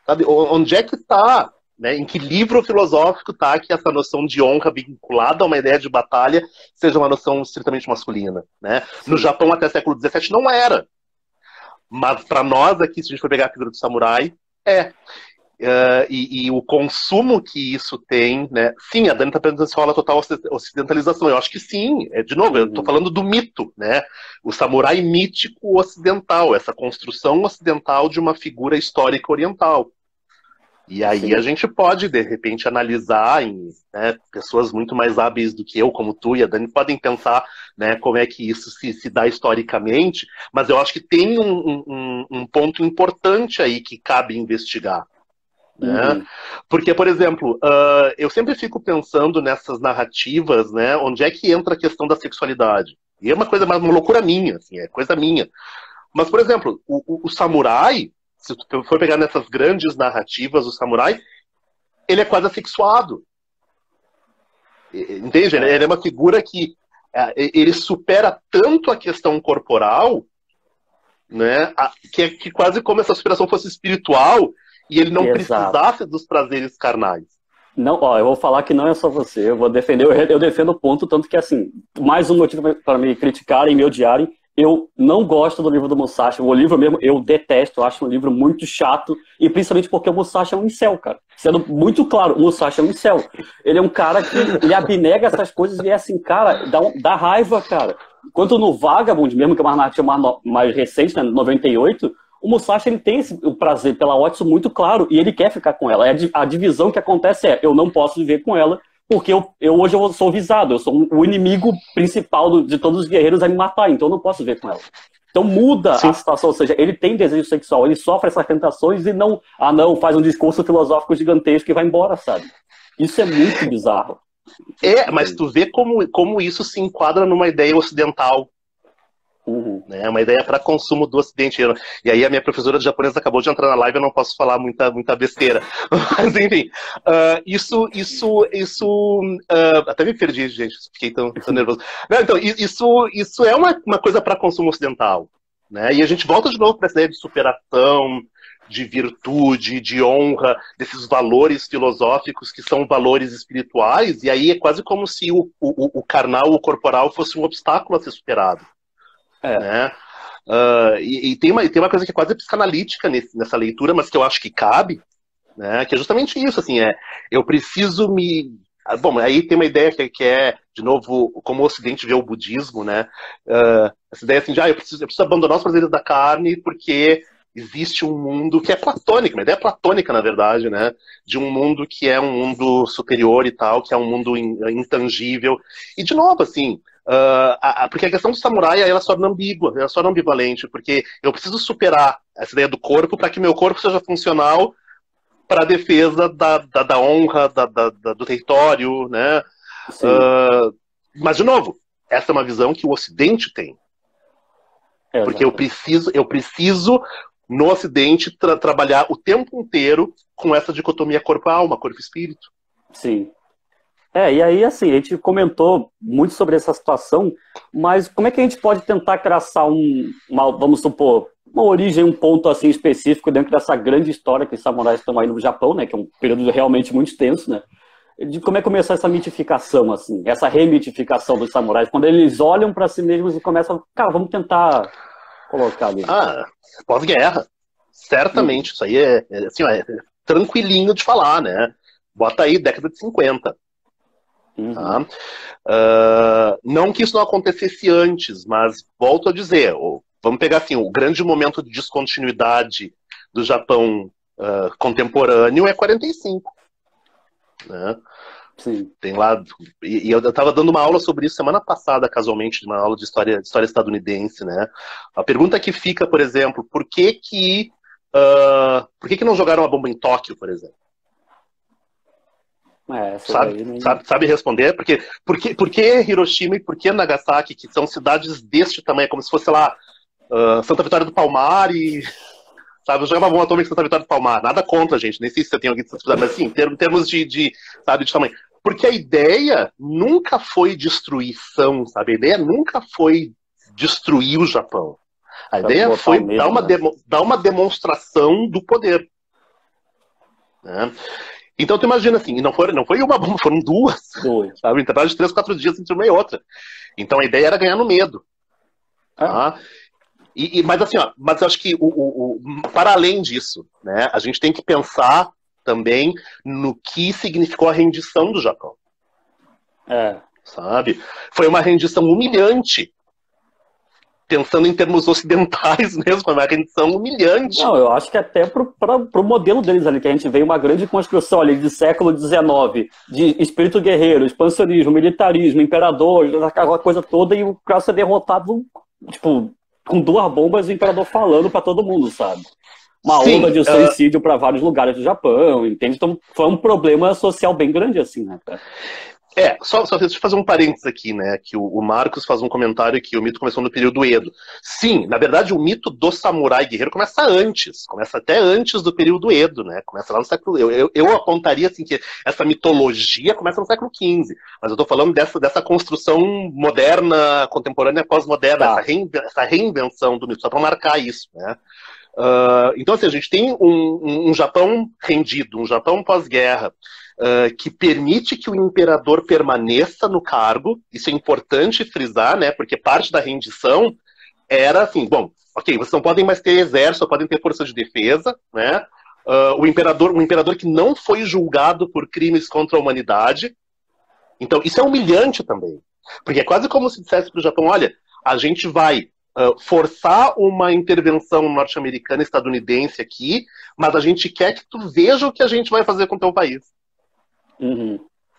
sabe, onde é que está? Né, em que livro filosófico está que essa noção de honra vinculada a uma ideia de batalha seja uma noção estritamente masculina? Né? No Japão, até século XVII, não era. Mas para nós aqui, se a gente for pegar a figura do samurai, é. E o consumo que isso tem, né? Sim, a Dani está perguntando se rola total ocidentalização. Eu acho que sim. De novo, eu estou falando do mito, né? O samurai mítico ocidental, essa construção ocidental de uma figura histórica oriental. E aí a gente pode, de repente, analisar né, pessoas muito mais hábeis do que eu, como tu e a Dani, podem pensar, né, como é que isso se dá historicamente, mas eu acho que tem um ponto importante aí que cabe investigar. Né? Porque, por exemplo, eu sempre fico pensando nessas narrativas, né, onde é que entra a questão da sexualidade. E é uma coisa mais uma loucura minha, assim, é coisa minha. Mas, por exemplo, o samurai, se tu for pegar nessas grandes narrativas, o samurai, ele é quase assexuado. Entende? Ele é uma figura que ele supera tanto a questão corporal, né, que quase como se a superação fosse espiritual e ele não precisasse dos prazeres carnais. Não, ó, eu vou falar que não é só você, eu vou defender, eu defendo o ponto, tanto que, assim, mais um motivo para me criticarem e me odiarem. Eu não gosto do livro do Musashi. O livro mesmo, eu detesto. Eu acho um livro muito chato. E principalmente porque o Musashi é um incel, cara. Sendo muito claro, o Musashi é um incel. Ele é um cara que ele abnega essas coisas e é assim, cara, dá raiva, cara. Enquanto no Vagabond mesmo, que é uma narrativa mais recente, né, 98, o Musashi ele tem o prazer pela Otsu muito claro e ele quer ficar com ela. A divisão que acontece eu não posso viver com ela porque hoje eu sou visado, eu sou o inimigo principal de todos os guerreiros a me matar, então eu não posso ver com ela. Então muda a situação, ou seja, ele tem desejo sexual, ele sofre essas tentações e não faz um discurso filosófico gigantesco e vai embora, sabe? Isso é muito bizarro. Mas tu vê como isso se enquadra numa ideia ocidental. Né, uma ideia para consumo do Ocidente. E aí a minha professora de japonês acabou de entrar na live, eu não posso falar muita besteira. Mas enfim, isso até me perdi, gente, fiquei tão nervoso. Não, então, isso é uma coisa para consumo ocidental. Né? E a gente volta de novo para essa ideia de superação, de virtude, de honra, desses valores filosóficos que são valores espirituais, e aí é quase como se o carnal, o corporal, fosse um obstáculo a ser superado. Né? E tem uma coisa que é quase psicanalítica nessa leitura, mas que eu acho que cabe, né? Que é justamente isso, assim, eu preciso me... Bom, aí tem uma ideia que é, de novo, como o Ocidente vê o budismo, né? Essa ideia assim, eu preciso abandonar os prazeres da carne porque existe um mundo que é platônico, uma ideia platônica, na verdade, né? De um mundo que é um mundo superior e tal, que é um mundo intangível. E, de novo, assim... porque a questão do samurai ela se torna ambígua, ela se torna ambivalente, porque eu preciso superar essa ideia do corpo para que meu corpo seja funcional para a defesa da honra, do território, né? Mas, de novo, essa é uma visão que o Ocidente tem. Porque eu preciso no Ocidente, trabalhar o tempo inteiro com essa dicotomia corpo-alma, corpo-espírito. Sim. E aí, assim, a gente comentou muito sobre essa situação, mas como é que a gente pode tentar traçar vamos supor, uma origem, um ponto assim específico dentro dessa grande história que os samurais estão aí no Japão, né, que é um período realmente muito extenso, né, de como é que começou essa mitificação, assim, essa remitificação dos samurais, quando eles olham para si mesmos e começam, cara, vamos tentar colocar ali. Pós-guerra. Certamente, isso aí é tranquilinho de falar, né? Bota aí, década de 50. Tá? Não que isso não acontecesse antes, mas volto a dizer, vamos pegar assim, o grande momento de descontinuidade do Japão contemporâneo é 45. Né? Sim. Tem lá, e eu estava dando uma aula sobre isso semana passada, casualmente, uma aula de história estadunidense, né? A pergunta que fica, por exemplo, por que não jogaram a bomba em Tóquio, por exemplo? Sabe responder? Por que Hiroshima e por que Nagasaki, que são cidades deste tamanho, como se fosse lá Santa Vitória do Palmar e... Sabe, eu jogava bomba atômica em Santa Vitória do Palmar. Nada contra, gente. Nem sei se você tem alguém de Santa Vitória, mas assim, em termos de tamanho. Porque a ideia nunca foi destruição, sabe? A ideia nunca foi destruir o Japão. A ideia foi dar uma demonstração do poder. Né? Então tu imagina assim, não foi uma bomba, foram duas. Sabe? Intervalo de 3, 4 dias entre uma e outra. Então a ideia era ganhar no medo. Tá? Mas assim, mas eu acho que para além disso, né, a gente tem que pensar também no que significou a rendição do Japão. Sabe? Foi uma rendição humilhante. Pensando em termos ocidentais mesmo, foi uma rendição humilhante. Não, eu acho que até pro modelo deles ali, que a gente veio uma grande construção ali de século XIX, de espírito guerreiro, expansionismo, militarismo, imperador, aquela coisa toda, e o cara ser derrotado, tipo, com 2 bombas e o imperador falando pra todo mundo, sabe? Uma onda de suicídio pra vários lugares do Japão, entende? Então foi um problema social bem grande assim, né, cara? Só deixa eu fazer um parênteses aqui, né, que o Marcos faz um comentário que o mito começou no período Edo. Sim, na verdade o mito do samurai guerreiro começa até antes do período Edo, né, começa lá no século... Eu apontaria, assim, que essa mitologia começa no século XV, mas eu tô falando dessa construção moderna, contemporânea, pós-moderna, essa reinvenção do mito, só para marcar isso, né. Então, assim, a gente tem um Japão rendido, um Japão pós-guerra, que permite que o imperador permaneça no cargo. Isso é importante frisar, né? Porque parte da rendição era assim, bom, ok, vocês não podem mais ter exército, só podem ter força de defesa, né? Um imperador que não foi julgado por crimes contra a humanidade. Então, isso é humilhante também. Porque é quase como se dissesse para o Japão, olha, a gente vai forçar uma intervenção norte-americana, estadunidense aqui, mas a gente quer que tu veja o que a gente vai fazer com o teu país.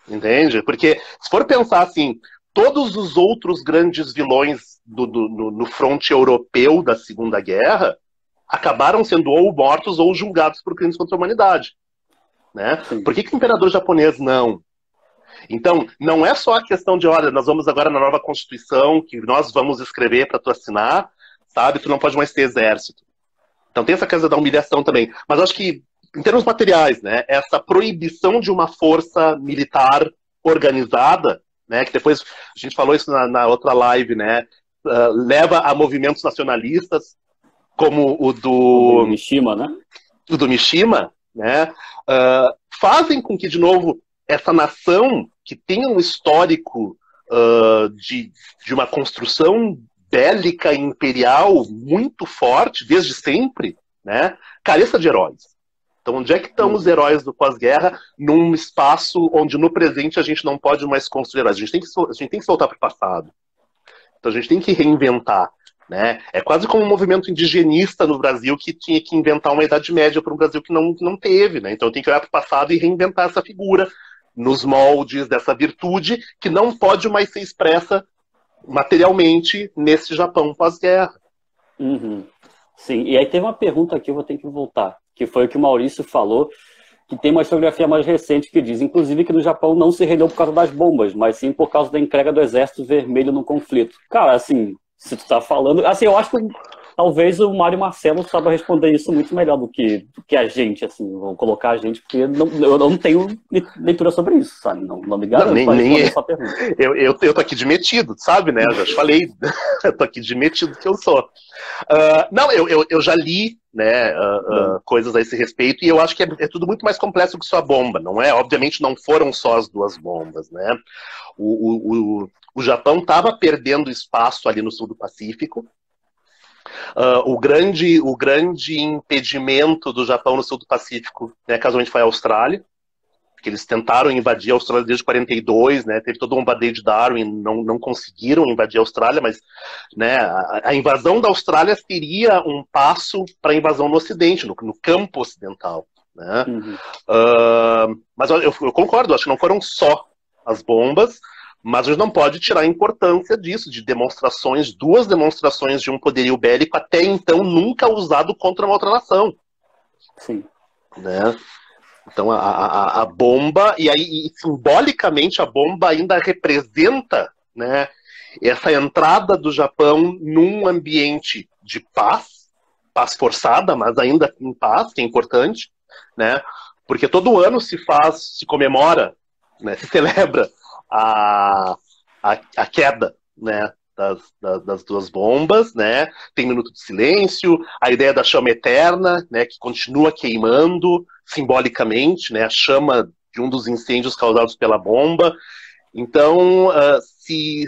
Entende? Porque se for pensar assim, todos os outros grandes vilões no fronte europeu da Segunda Guerra acabaram sendo ou mortos ou julgados por crimes contra a humanidade, né? Por que o imperador japonês não? Então, não é só a questão de, olha, nós vamos agora na nova Constituição, que nós vamos escrever para tu assinar, sabe? Tu não pode mais ter exército. Então tem essa coisa da humilhação também. Mas acho que em termos materiais, né, essa proibição de uma força militar organizada, né, que depois a gente falou isso na outra live, né, leva a movimentos nacionalistas, como o do Mishima, né? O do Mishima, né, fazem com que, de novo, essa nação que tem um histórico de uma construção bélica imperial muito forte, desde sempre, né, careça de heróis. Então, onde é que estão os heróis do pós-guerra num espaço onde no presente a gente não pode mais construir heróis? A gente tem que voltar para o passado. Então a gente tem que reinventar. Né? É quase como um movimento indigenista no Brasil que tinha que inventar uma Idade Média para um Brasil que não teve. Né? Então tem que olhar para o passado e reinventar essa figura nos moldes dessa virtude que não pode mais ser expressa materialmente nesse Japão pós-guerra. Sim, e aí teve uma pergunta aqui, eu vou ter que voltar, que foi o que o Maurício falou, que tem uma historiografia mais recente que diz, inclusive, que no Japão não se rendeu por causa das bombas, mas sim por causa da entrega do Exército Vermelho no conflito. Cara, assim, se tu tá falando... Assim, eu acho que talvez o Mário Marcelo saiba responder isso muito melhor do que a gente, assim, vão colocar a gente, porque eu não tenho leitura sobre isso, sabe? Não me garanto pra responder essa pergunta. Eu tô aqui de metido, sabe, né? Eu já te falei, eu tô aqui de metido que eu sou. Não, eu já li, né, coisas a esse respeito, e eu acho que é tudo muito mais complexo que só a bomba, não é? Obviamente não foram só as duas bombas, né? O Japão estava perdendo espaço ali no sul do Pacífico. O grande impedimento do Japão no sul do Pacífico, né, casualmente foi a Austrália, porque eles tentaram invadir a Austrália desde 42, né, teve todo um bombardeio de Darwin, não conseguiram invadir a Austrália, mas, né, a invasão da Austrália seria um passo para a invasão no Ocidente, no campo ocidental. Né? Mas eu concordo, acho que não foram só as bombas, mas a gente não pode tirar a importância disso, de demonstrações, duas demonstrações de um poderio bélico até então nunca usado contra uma outra nação. Sim. Né? Então a bomba, e aí e simbolicamente a bomba ainda representa, né, essa entrada do Japão num ambiente de paz, paz forçada, mas ainda em paz, que é importante, né, porque todo ano se comemora, né, se celebra a, a queda, né, das duas bombas, né? Tem minuto de silêncio, a ideia da chama eterna, né, que continua queimando simbolicamente, né, a chama de um dos incêndios causados pela bomba. Então, se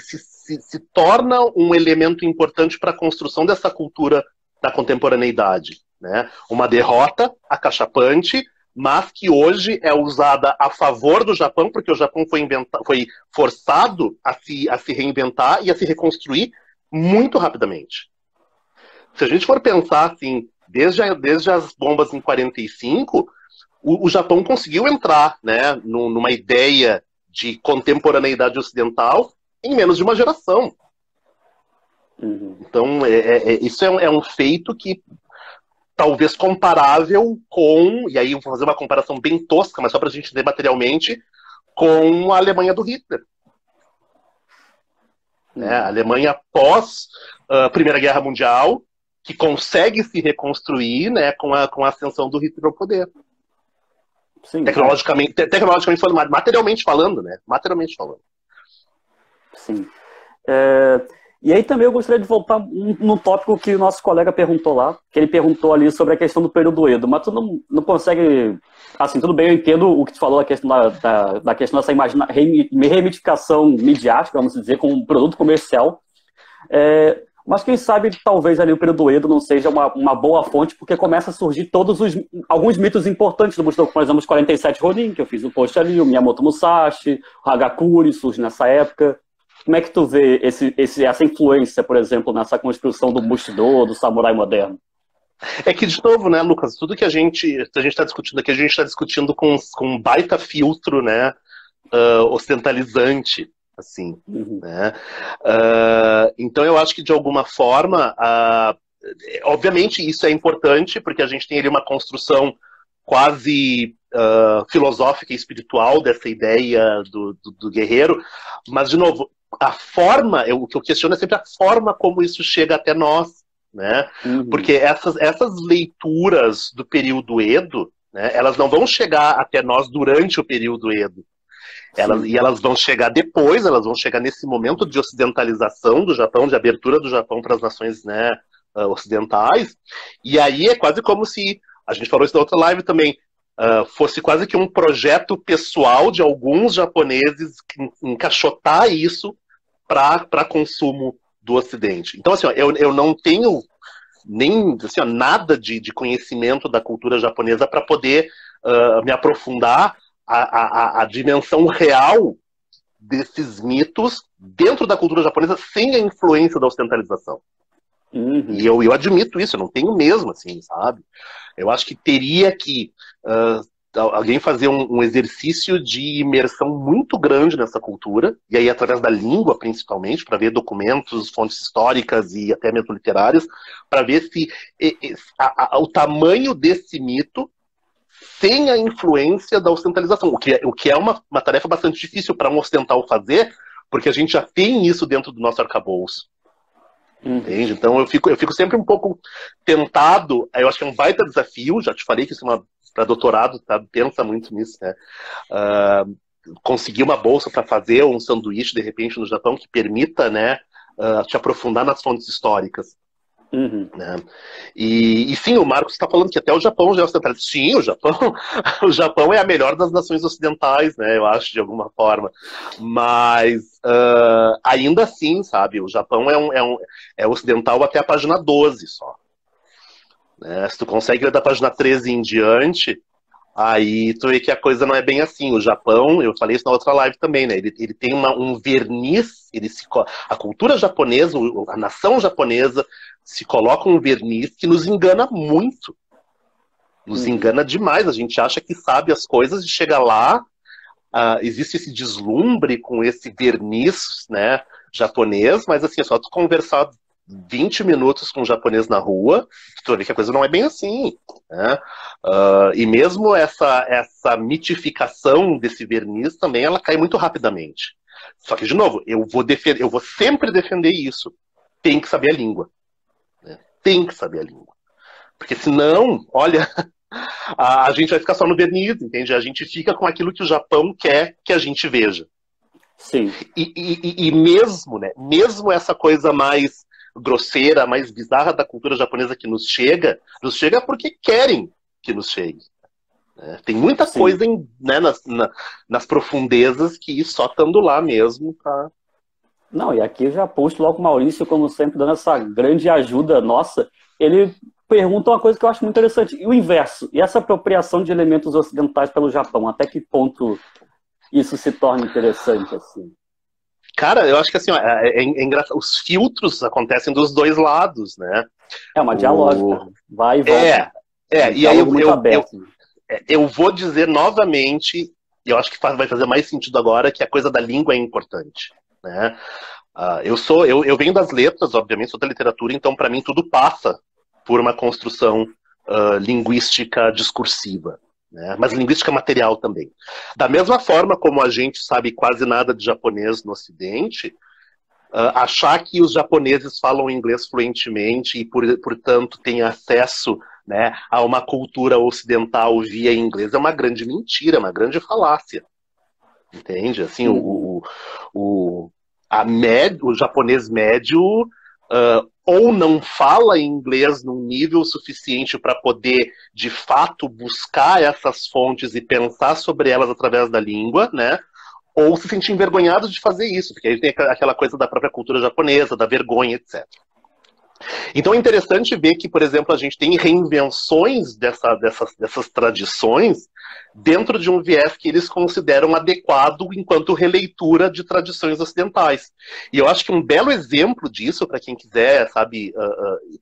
torna um elemento importante para a construção dessa cultura da contemporaneidade, né? Uma derrota acachapante, mas que hoje é usada a favor do Japão, porque o Japão foi forçado a se reinventar e a se reconstruir muito rapidamente. Se a gente for pensar assim, desde as bombas em 45, o Japão conseguiu entrar, né, numa ideia de contemporaneidade ocidental em menos de uma geração. Então, isso é um feito que talvez comparável com, e aí eu vou fazer uma comparação bem tosca, mas só para a gente entender materialmente, com a Alemanha do Hitler. Né? A Alemanha pós Primeira Guerra Mundial, que consegue se reconstruir, né, com a ascensão do Hitler ao poder. Sim, tecnologicamente falando, materialmente falando, né? Materialmente falando. Sim. E aí também eu gostaria de voltar num tópico que o nosso colega perguntou lá, que ele perguntou ali sobre a questão do período Edo, mas tu não consegue, assim, tudo bem, eu entendo o que tu falou, a questão da questão dessa reimitificação midiática, vamos dizer, com um produto comercial, mas quem sabe talvez ali o período Edo não seja uma boa fonte, porque começa a surgir alguns mitos importantes do Bushido, por exemplo, os 47 Ronin, que eu fiz um post ali, o Miyamoto Musashi, o Hagakure surge nessa época. Como é que tu vê essa influência, por exemplo, nessa construção do Bushido, do samurai moderno? É que, de novo, né, Lucas, tudo que a gente está discutindo aqui, a gente está discutindo com um baita filtro, né, ocidentalizante, assim, né? Então eu acho que, de alguma forma, obviamente isso é importante, porque a gente tem ali uma construção quase filosófica e espiritual dessa ideia do guerreiro, mas, de novo, a forma, o que eu questiono é sempre a forma como isso chega até nós, né? Porque essas leituras do período Edo, né, elas não vão chegar até nós durante o período Edo. Elas vão chegar depois, elas vão chegar nesse momento de ocidentalização do Japão, de abertura do Japão para as nações, né, ocidentais, e aí é quase como se, a gente falou isso na outra live também, fosse quase que um projeto pessoal de alguns japoneses encaixotar isso para consumo do Ocidente. Então, assim, eu não tenho nem assim, nada de conhecimento da cultura japonesa para poder me aprofundar a dimensão real desses mitos dentro da cultura japonesa sem a influência da ocidentalização. E eu admito isso, eu não tenho mesmo, assim, sabe? Eu acho que teria que alguém fazer um exercício de imersão muito grande nessa cultura, e aí através da língua, principalmente, para ver documentos, fontes históricas e até mesmo literárias, para ver se o tamanho desse mito sem a influência da ocidentalização, o que é uma tarefa bastante difícil para um ocidental fazer, porque a gente já tem isso dentro do nosso arcabouço. Entende? Então eu fico sempre um pouco tentado, eu acho que é um baita desafio, já te falei que isso é para doutorado, tá? Pensa muito nisso, né? Conseguir uma bolsa para fazer um sanduíche, de repente, no Japão, que permita, né, te aprofundar nas fontes históricas. Né? E sim, o Marcos está falando que até o Japão já é ocidental. Sim, o Japão é a melhor das nações ocidentais, né? Eu acho, de alguma forma. Mas ainda assim, sabe, o Japão é ocidental até a página 12 só. Né? Se tu consegue ler da página 13 em diante, aí tu vê que a coisa não é bem assim. O Japão, eu falei isso na outra live também, né? Ele tem um verniz, a cultura japonesa, a nação japonesa se coloca um verniz que nos engana muito. Nos engana demais. A gente acha que sabe as coisas e chega lá, existe esse deslumbre com esse verniz, né, japonês, mas assim, é só tu conversar 20 minutos com um japonês na rua, tu vê que a coisa não é bem assim, né? E mesmo essa mitificação desse verniz também, ela cai muito rapidamente. Só que, de novo, eu vou sempre defender isso. Tem que saber a língua. Né? Tem que saber a língua. Porque senão, olha, a gente vai ficar só no verniz, entende? A gente fica com aquilo que o Japão quer que a gente veja. Sim. E mesmo, né, mesmo essa coisa mais grosseira, mais bizarra da cultura japonesa que nos chega porque querem que nos chegue. Tem muita Sim. coisa né, nas profundezas que só estando lá mesmo tá. Não, e aqui eu já posto logo o Maurício, como sempre, dando essa grande ajuda nossa. Ele pergunta uma coisa que eu acho muito interessante. E o inverso? E essa apropriação de elementos ocidentais pelo Japão? Até que ponto isso se torna interessante, assim? Cara, eu acho que assim, ó, é engraçado. Os filtros acontecem dos dois lados, né? É uma dialógica. Vai e volta. E aí eu vou dizer novamente, e eu acho que vai fazer mais sentido agora, que a coisa da língua é importante, né? Eu venho das letras, obviamente, sou da literatura, então para mim tudo passa por uma construção linguística discursiva, né? Mas linguística material também. Da mesma forma como a gente sabe quase nada de japonês no Ocidente, achar que os japoneses falam inglês fluentemente e, portanto, têm acesso, né, a uma cultura ocidental via inglês é uma grande mentira, uma grande falácia. Entende? Assim, o japonês médio ou não fala inglês num nível suficiente para poder, de fato, buscar essas fontes e pensar sobre elas através da língua, né? Ou se sentir envergonhado de fazer isso, porque aí tem aquela coisa da própria cultura japonesa, da vergonha, etc. Então é interessante ver que, por exemplo, a gente tem reinvenções dessas tradições dentro de um viés que eles consideram adequado enquanto releitura de tradições ocidentais. E eu acho que um belo exemplo disso, para quem quiser, sabe,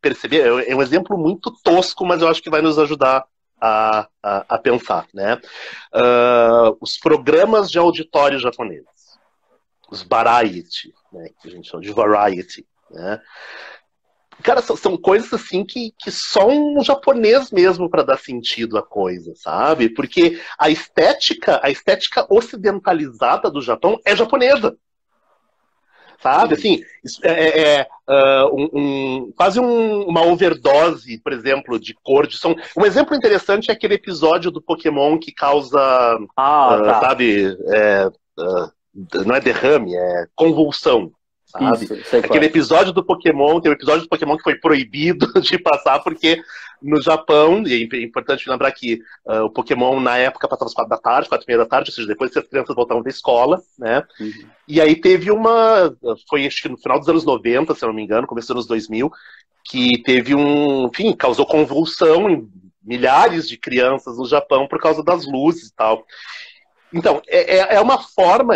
perceber, é um exemplo muito tosco, mas eu acho que vai nos ajudar a pensar, né? Os programas de auditório japoneses, os variety, né, que a gente chama de variety, né? Cara, são coisas assim que só um japonês mesmo para dar sentido à coisa, sabe? Porque a estética ocidentalizada do Japão é japonesa. Sabe, assim, quase uma overdose, por exemplo, de cor de som. Um exemplo interessante é aquele episódio do Pokémon que causa, sabe, não é derrame, é convulsão. Sabe? Isso, aquele episódio do Pokémon, tem um episódio do Pokémon que foi proibido de passar, porque no Japão, e é importante lembrar que o Pokémon na época passava às 4 da tarde, 4:30 da tarde, ou seja, depois que as crianças voltavam da escola, né? Uhum. E aí teve foi acho que no final dos anos 90, se eu não me engano, começo dos anos 2000, que teve enfim, causou convulsão em milhares de crianças no Japão por causa das luzes e tal. Então, é uma forma,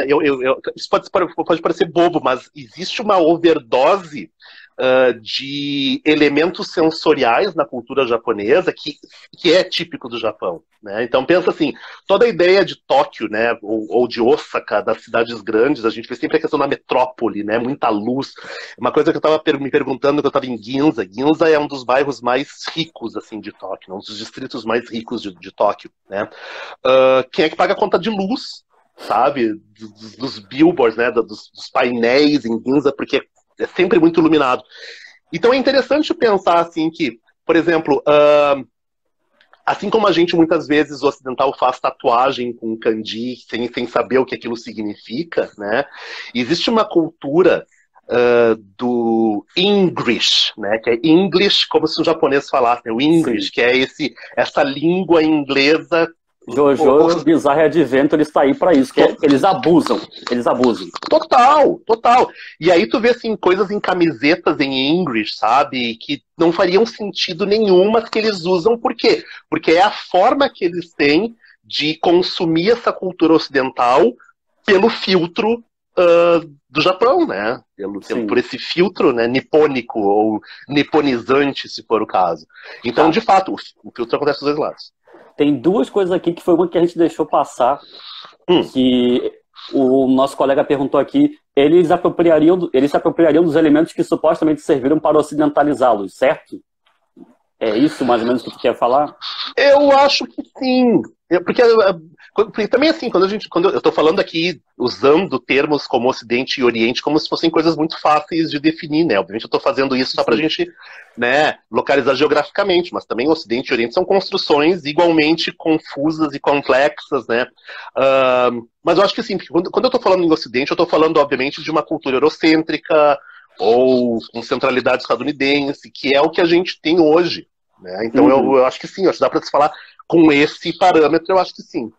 isso pode parecer bobo, mas existe uma overdose de elementos sensoriais na cultura japonesa que é típico do Japão, né? Então pensa assim, toda a ideia de Tóquio, né, ou de Osaka, das cidades grandes, a gente vê sempre a questão da metrópole, né, muita luz. Uma coisa que eu estava me perguntando, que eu estava em Ginza. Ginza é um dos bairros mais ricos assim de Tóquio, um dos distritos mais ricos de Tóquio, né? Quem é que paga a conta de luz, sabe? Dos billboards, né, dos painéis em Ginza, porque é sempre muito iluminado. Então é interessante pensar assim que, por exemplo, assim como a gente muitas vezes o ocidental faz tatuagem com kanji sem saber o que aquilo significa, né? Existe uma cultura do English, né? Que é English como se o japonês falasse, né? O English, sim, que é essa língua inglesa. Jojo Bizarre Adventure está aí para isso, que eles abusam. Total. E aí tu vê assim, coisas em camisetas em English, sabe? Que não fariam sentido nenhum, mas que eles usam. Por quê? Porque é a forma que eles têm de consumir essa cultura ocidental pelo filtro do Japão, né? Por esse filtro, né, nipônico ou niponizante, se for o caso. Então, de fato, o filtro acontece dos dois lados. Tem duas coisas aqui que foi uma que a gente deixou passar, que O nosso colega perguntou aqui, eles se apropriariam dos elementos que supostamente serviram para ocidentalizá-los, certo? É isso mais ou menos que tu quer falar? Eu acho que sim. Porque também assim, quando eu estou falando aqui, usando termos como Ocidente e Oriente como se fossem coisas muito fáceis de definir, né? Obviamente eu estou fazendo isso só para a gente, né, localizar geograficamente, mas também Ocidente e Oriente são construções igualmente confusas e complexas, né? Mas eu acho que sim, quando eu estou falando em Ocidente, eu estou falando, obviamente, de uma cultura eurocêntrica ou com centralidade estadunidense, que é o que a gente tem hoje. Né? Então eu acho que sim, acho que dá para se falar com esse parâmetro, eu acho que sim.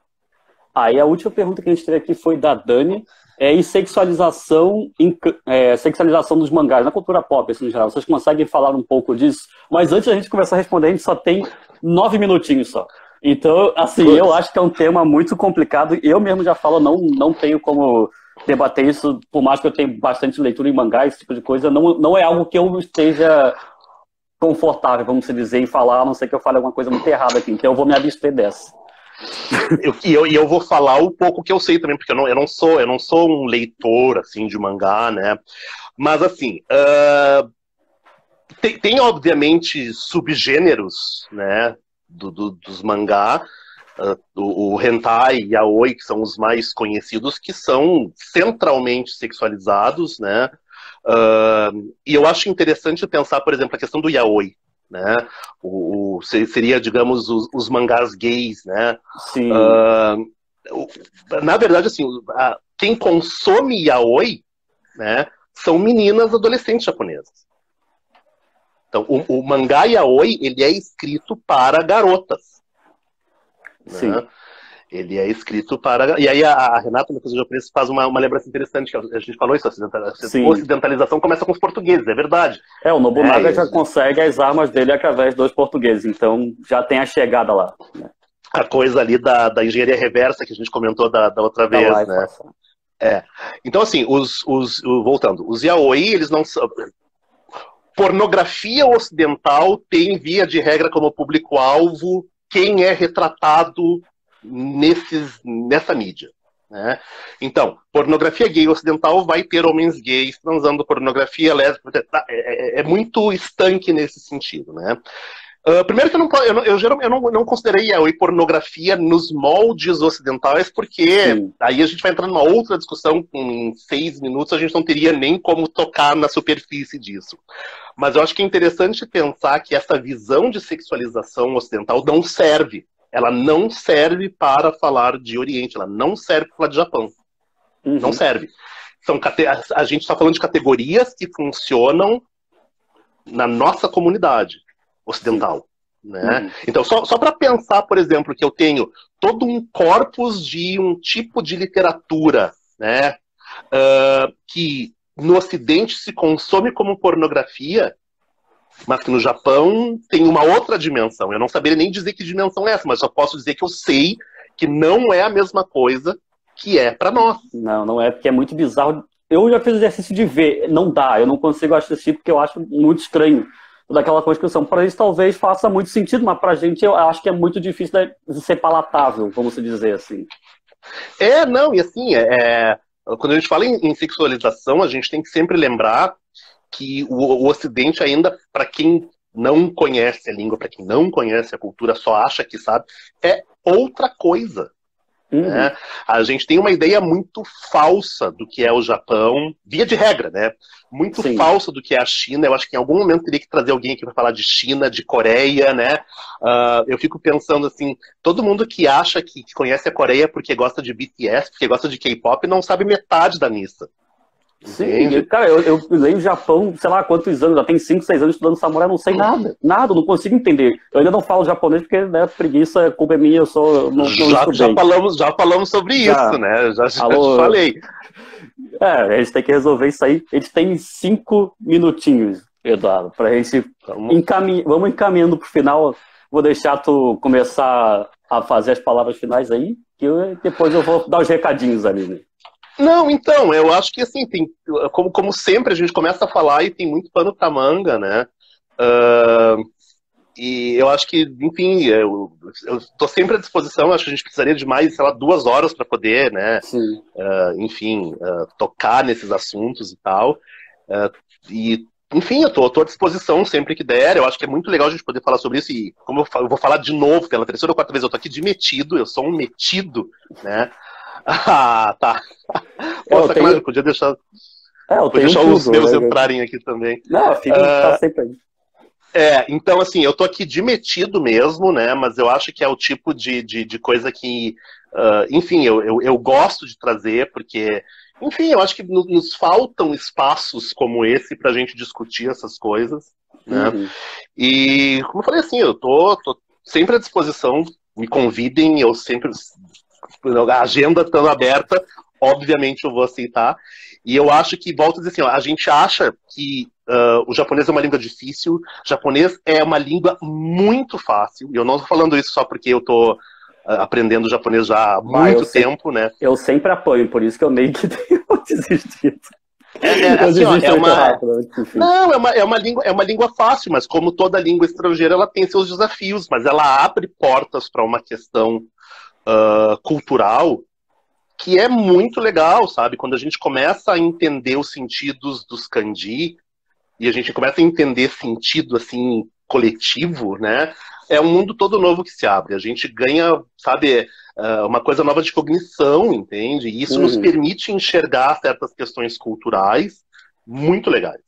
Aí a última pergunta que a gente teve aqui foi da Dani, e sexualização dos mangás na cultura pop, assim, em geral. Vocês conseguem falar um pouco disso? Mas antes da gente começar a responder, a gente só tem 9 minutinhos só. Então, assim, eu acho que é um tema muito complicado. Eu mesmo já falo, não tenho como debater isso, por mais que eu tenha bastante leitura em mangá, esse tipo de coisa, não é algo que eu esteja confortável, vamos dizer, em falar, a não ser que eu fale alguma coisa muito errada aqui. Então eu vou me abster dessa. Eu vou falar um pouco que eu sei também, porque eu não sou um leitor assim de mangá, né? Mas assim, tem obviamente subgêneros, né, dos mangá, o hentai e yaoi, que são os mais conhecidos, que são centralmente sexualizados, né? E eu acho interessante pensar, por exemplo, a questão do yaoi, né? Seria, digamos, os mangás gays, né? Sim. Na verdade, assim, quem consome yaoi, né, são meninas adolescentes japonesas. Então, o mangá yaoi, ele é escrito para garotas. Sim. Né? Ele é escrito para... E aí a Renata, no Coisa Japonesa, faz uma lembrança interessante, que a gente falou isso, a ocidentalização começa com os portugueses, é verdade. O Nobunaga já consegue as armas dele através dos portugueses, então já tem a chegada lá. Né? A coisa ali da engenharia reversa que a gente comentou da outra vez, né? Então, assim, voltando, os yaoi, eles não são... Pornografia ocidental tem, via de regra, como público-alvo quem é retratado nessa mídia. Né? Então, pornografia gay ocidental vai ter homens gays transando, pornografia lésbica, é muito estanque nesse sentido. Né? Primeiro que eu não considerei a pornografia nos moldes ocidentais, porque aí a gente vai entrar numa outra discussão, em 6 minutos a gente não teria nem como tocar na superfície disso. Mas eu acho que é interessante pensar que essa visão de sexualização ocidental não serve. Ela não serve para falar de Oriente, ela não serve para falar de Japão. Não serve. A gente está falando de categorias que funcionam na nossa comunidade ocidental. Né? Então, só para pensar, por exemplo, que eu tenho todo um corpus de um tipo de literatura, né, que no Ocidente se consome como pornografia, mas que no Japão tem uma outra dimensão. Eu não saberia nem dizer que dimensão é essa, mas só posso dizer que eu sei que não é a mesma coisa que é para nós. Não é, porque é muito bizarro. Eu já fiz o exercício de ver, não dá, eu não consigo assistir porque eu acho muito estranho toda aquela construção. Para eles talvez faça muito sentido, mas para a gente eu acho que é muito difícil de ser palatável, vamos dizer assim. E assim, quando a gente fala em sexualização, a gente tem que sempre lembrar que o Ocidente ainda, para quem não conhece a língua, para quem não conhece a cultura, só acha que sabe, é outra coisa. Né? A gente tem uma ideia muito falsa do que é o Japão, via de regra, né? Muito falsa do que é a China. Eu acho que em algum momento teria que trazer alguém aqui para falar de China, de Coreia, né? Eu fico pensando assim, todo mundo que acha que conhece a Coreia porque gosta de BTS, porque gosta de K-pop, não sabe metade da missa. Sim, cara, eu leio o Japão, sei lá quantos anos, já tem 5, 6 anos estudando samurai, não sei nada, não consigo entender. Eu ainda não falo japonês porque, né, preguiça, culpa é minha, já falamos sobre isso, né? Já te falei. A gente tem que resolver isso aí. A gente tem 5 minutinhos, Eduardo, pra gente vamos encaminhando pro final. Vou deixar tu começar a fazer as palavras finais aí, que depois eu vou dar os recadinhos ali, né? Não, então, eu acho que assim, tem, como sempre, a gente começa a falar e tem muito pano pra manga, né? E eu acho que, enfim, eu estou sempre à disposição. Acho que a gente precisaria de mais, sei lá, 2 horas para poder, né, Sim. enfim, tocar nesses assuntos e tal. E, enfim, eu tô à disposição sempre que der. Eu acho que é muito legal a gente poder falar sobre isso. E como eu vou falar de novo pela terceira ou quarta vez, eu tô aqui de metido, eu sou um metido, né? Ah, tá. Pô, sacanagem, podia deixar, eu podia tenho deixar os tudo, meus né? entrarem aqui também. Não, a Phoebe tá sempre aí. Então, assim, eu tô aqui de metido mesmo, né? Mas eu acho que é o tipo de coisa que, enfim, eu gosto de trazer, porque, enfim, eu acho que nos faltam espaços como esse pra gente discutir essas coisas, né? Uhum. E, como eu falei, assim, eu tô sempre à disposição, me convidem, eu sempre, a agenda estando aberta, obviamente eu vou aceitar. E eu acho que, volto a dizer assim, ó, a gente acha que o japonês é uma língua difícil, o japonês é uma língua muito fácil, e eu não estou falando isso só porque eu estou aprendendo japonês já há muito tempo, né? Eu sempre apoio, por isso que eu meio que tenho desistido. Assim, ó, não, é uma língua fácil, mas como toda língua estrangeira, ela tem seus desafios, mas ela abre portas para uma questão cultural que é muito legal, sabe? Quando a gente começa a entender os sentidos dos kanji e a gente começa a entender sentido, assim, coletivo, né? É um mundo todo novo que se abre. A gente ganha, sabe, uma coisa nova de cognição, entende? E isso nos permite enxergar certas questões culturais muito legais.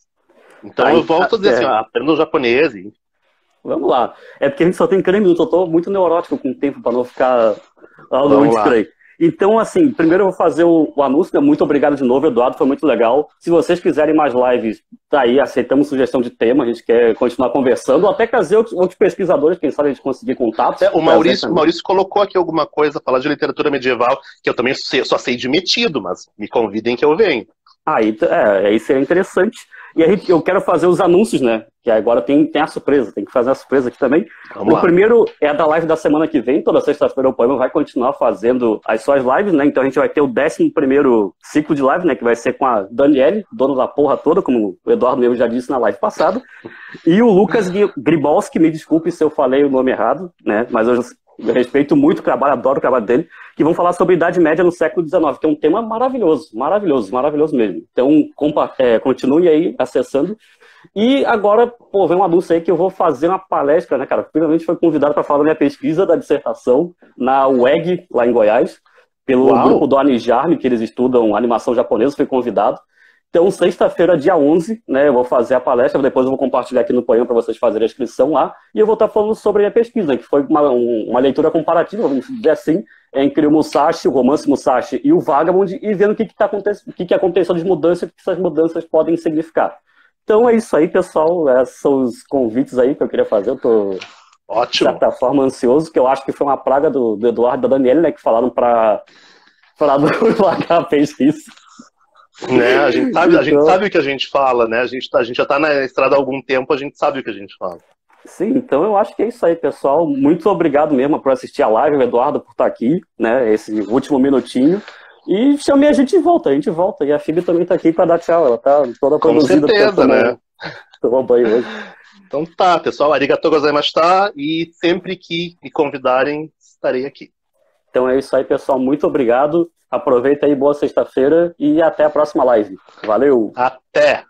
Então eu volto a dizer assim, aprenda o japonês. Vamos lá. É porque a gente só tem 3 minutos, eu tô muito neurótico com o tempo para não ficar algo muito estranho. Então, assim, primeiro eu vou fazer o anúncio, né? Muito obrigado de novo, Eduardo, foi muito legal. Se vocês quiserem mais lives, tá aí, aceitamos sugestão de tema, a gente quer continuar conversando, ou até trazer outros pesquisadores, quem sabe a gente conseguir contato. O Maurício colocou aqui alguma coisa, falar de literatura medieval, que eu também só sei de metido, mas me convidem que eu venho. Aí seria interessante. E aí eu quero fazer os anúncios, né? Que agora tem a surpresa, tem que fazer a surpresa aqui também. O primeiro é da live da semana que vem, toda sexta-feira o Poema vai continuar fazendo as suas lives, né? Então a gente vai ter o 11º ciclo de live, né? Que vai ser com a Daniele, dona da porra toda, como o Eduardo mesmo já disse na live passada. E o Lucas Gribalski, me desculpe se eu falei o nome errado, né? Mas eu respeito muito o trabalho, adoro o trabalho dele, que vão falar sobre a Idade Média no século XIX, que é um tema maravilhoso, maravilhoso, maravilhoso mesmo. Então, continue aí acessando. E agora, vem um anúncio aí que eu vou fazer uma palestra, né, cara? Finalmente foi convidado para falar da minha pesquisa da dissertação na UEG, lá em Goiás, pelo grupo do Anijarme, que eles estudam animação japonesa, fui convidado. Então, sexta-feira, dia 11, né, eu vou fazer a palestra, depois eu vou compartilhar aqui no Poema para vocês fazerem a inscrição lá, e eu vou estar falando sobre a pesquisa, que foi uma leitura comparativa, vamos dizer assim, entre o Musashi, o romance Musashi e o Vagabond, e vendo o que aconteceu de mudança e o que essas mudanças podem significar. Então é isso aí, pessoal, esses são os convites aí que eu queria fazer, eu tô, de certa forma, ansioso, que eu acho que foi uma praga do Eduardo e da Daniela, né, que falaram para largar a pesquisa. Né? A gente sabe o que a gente fala, né? A gente já está na estrada há algum tempo, a gente sabe o que a gente fala. Sim, então eu acho que é isso aí, pessoal. Muito obrigado mesmo por assistir a live, o Eduardo por estar aqui, né? Esse último minutinho. E chamei a gente volta. E a Phoebe também está aqui para dar tchau. Ela está toda produzida. Com certeza, né? Tomou banho hoje. Então tá, pessoal. Arigatou gozaimashita. E sempre que me convidarem, estarei aqui. Então é isso aí, pessoal. Muito obrigado. Aproveita aí, boa sexta-feira e até a próxima live. Valeu! Até!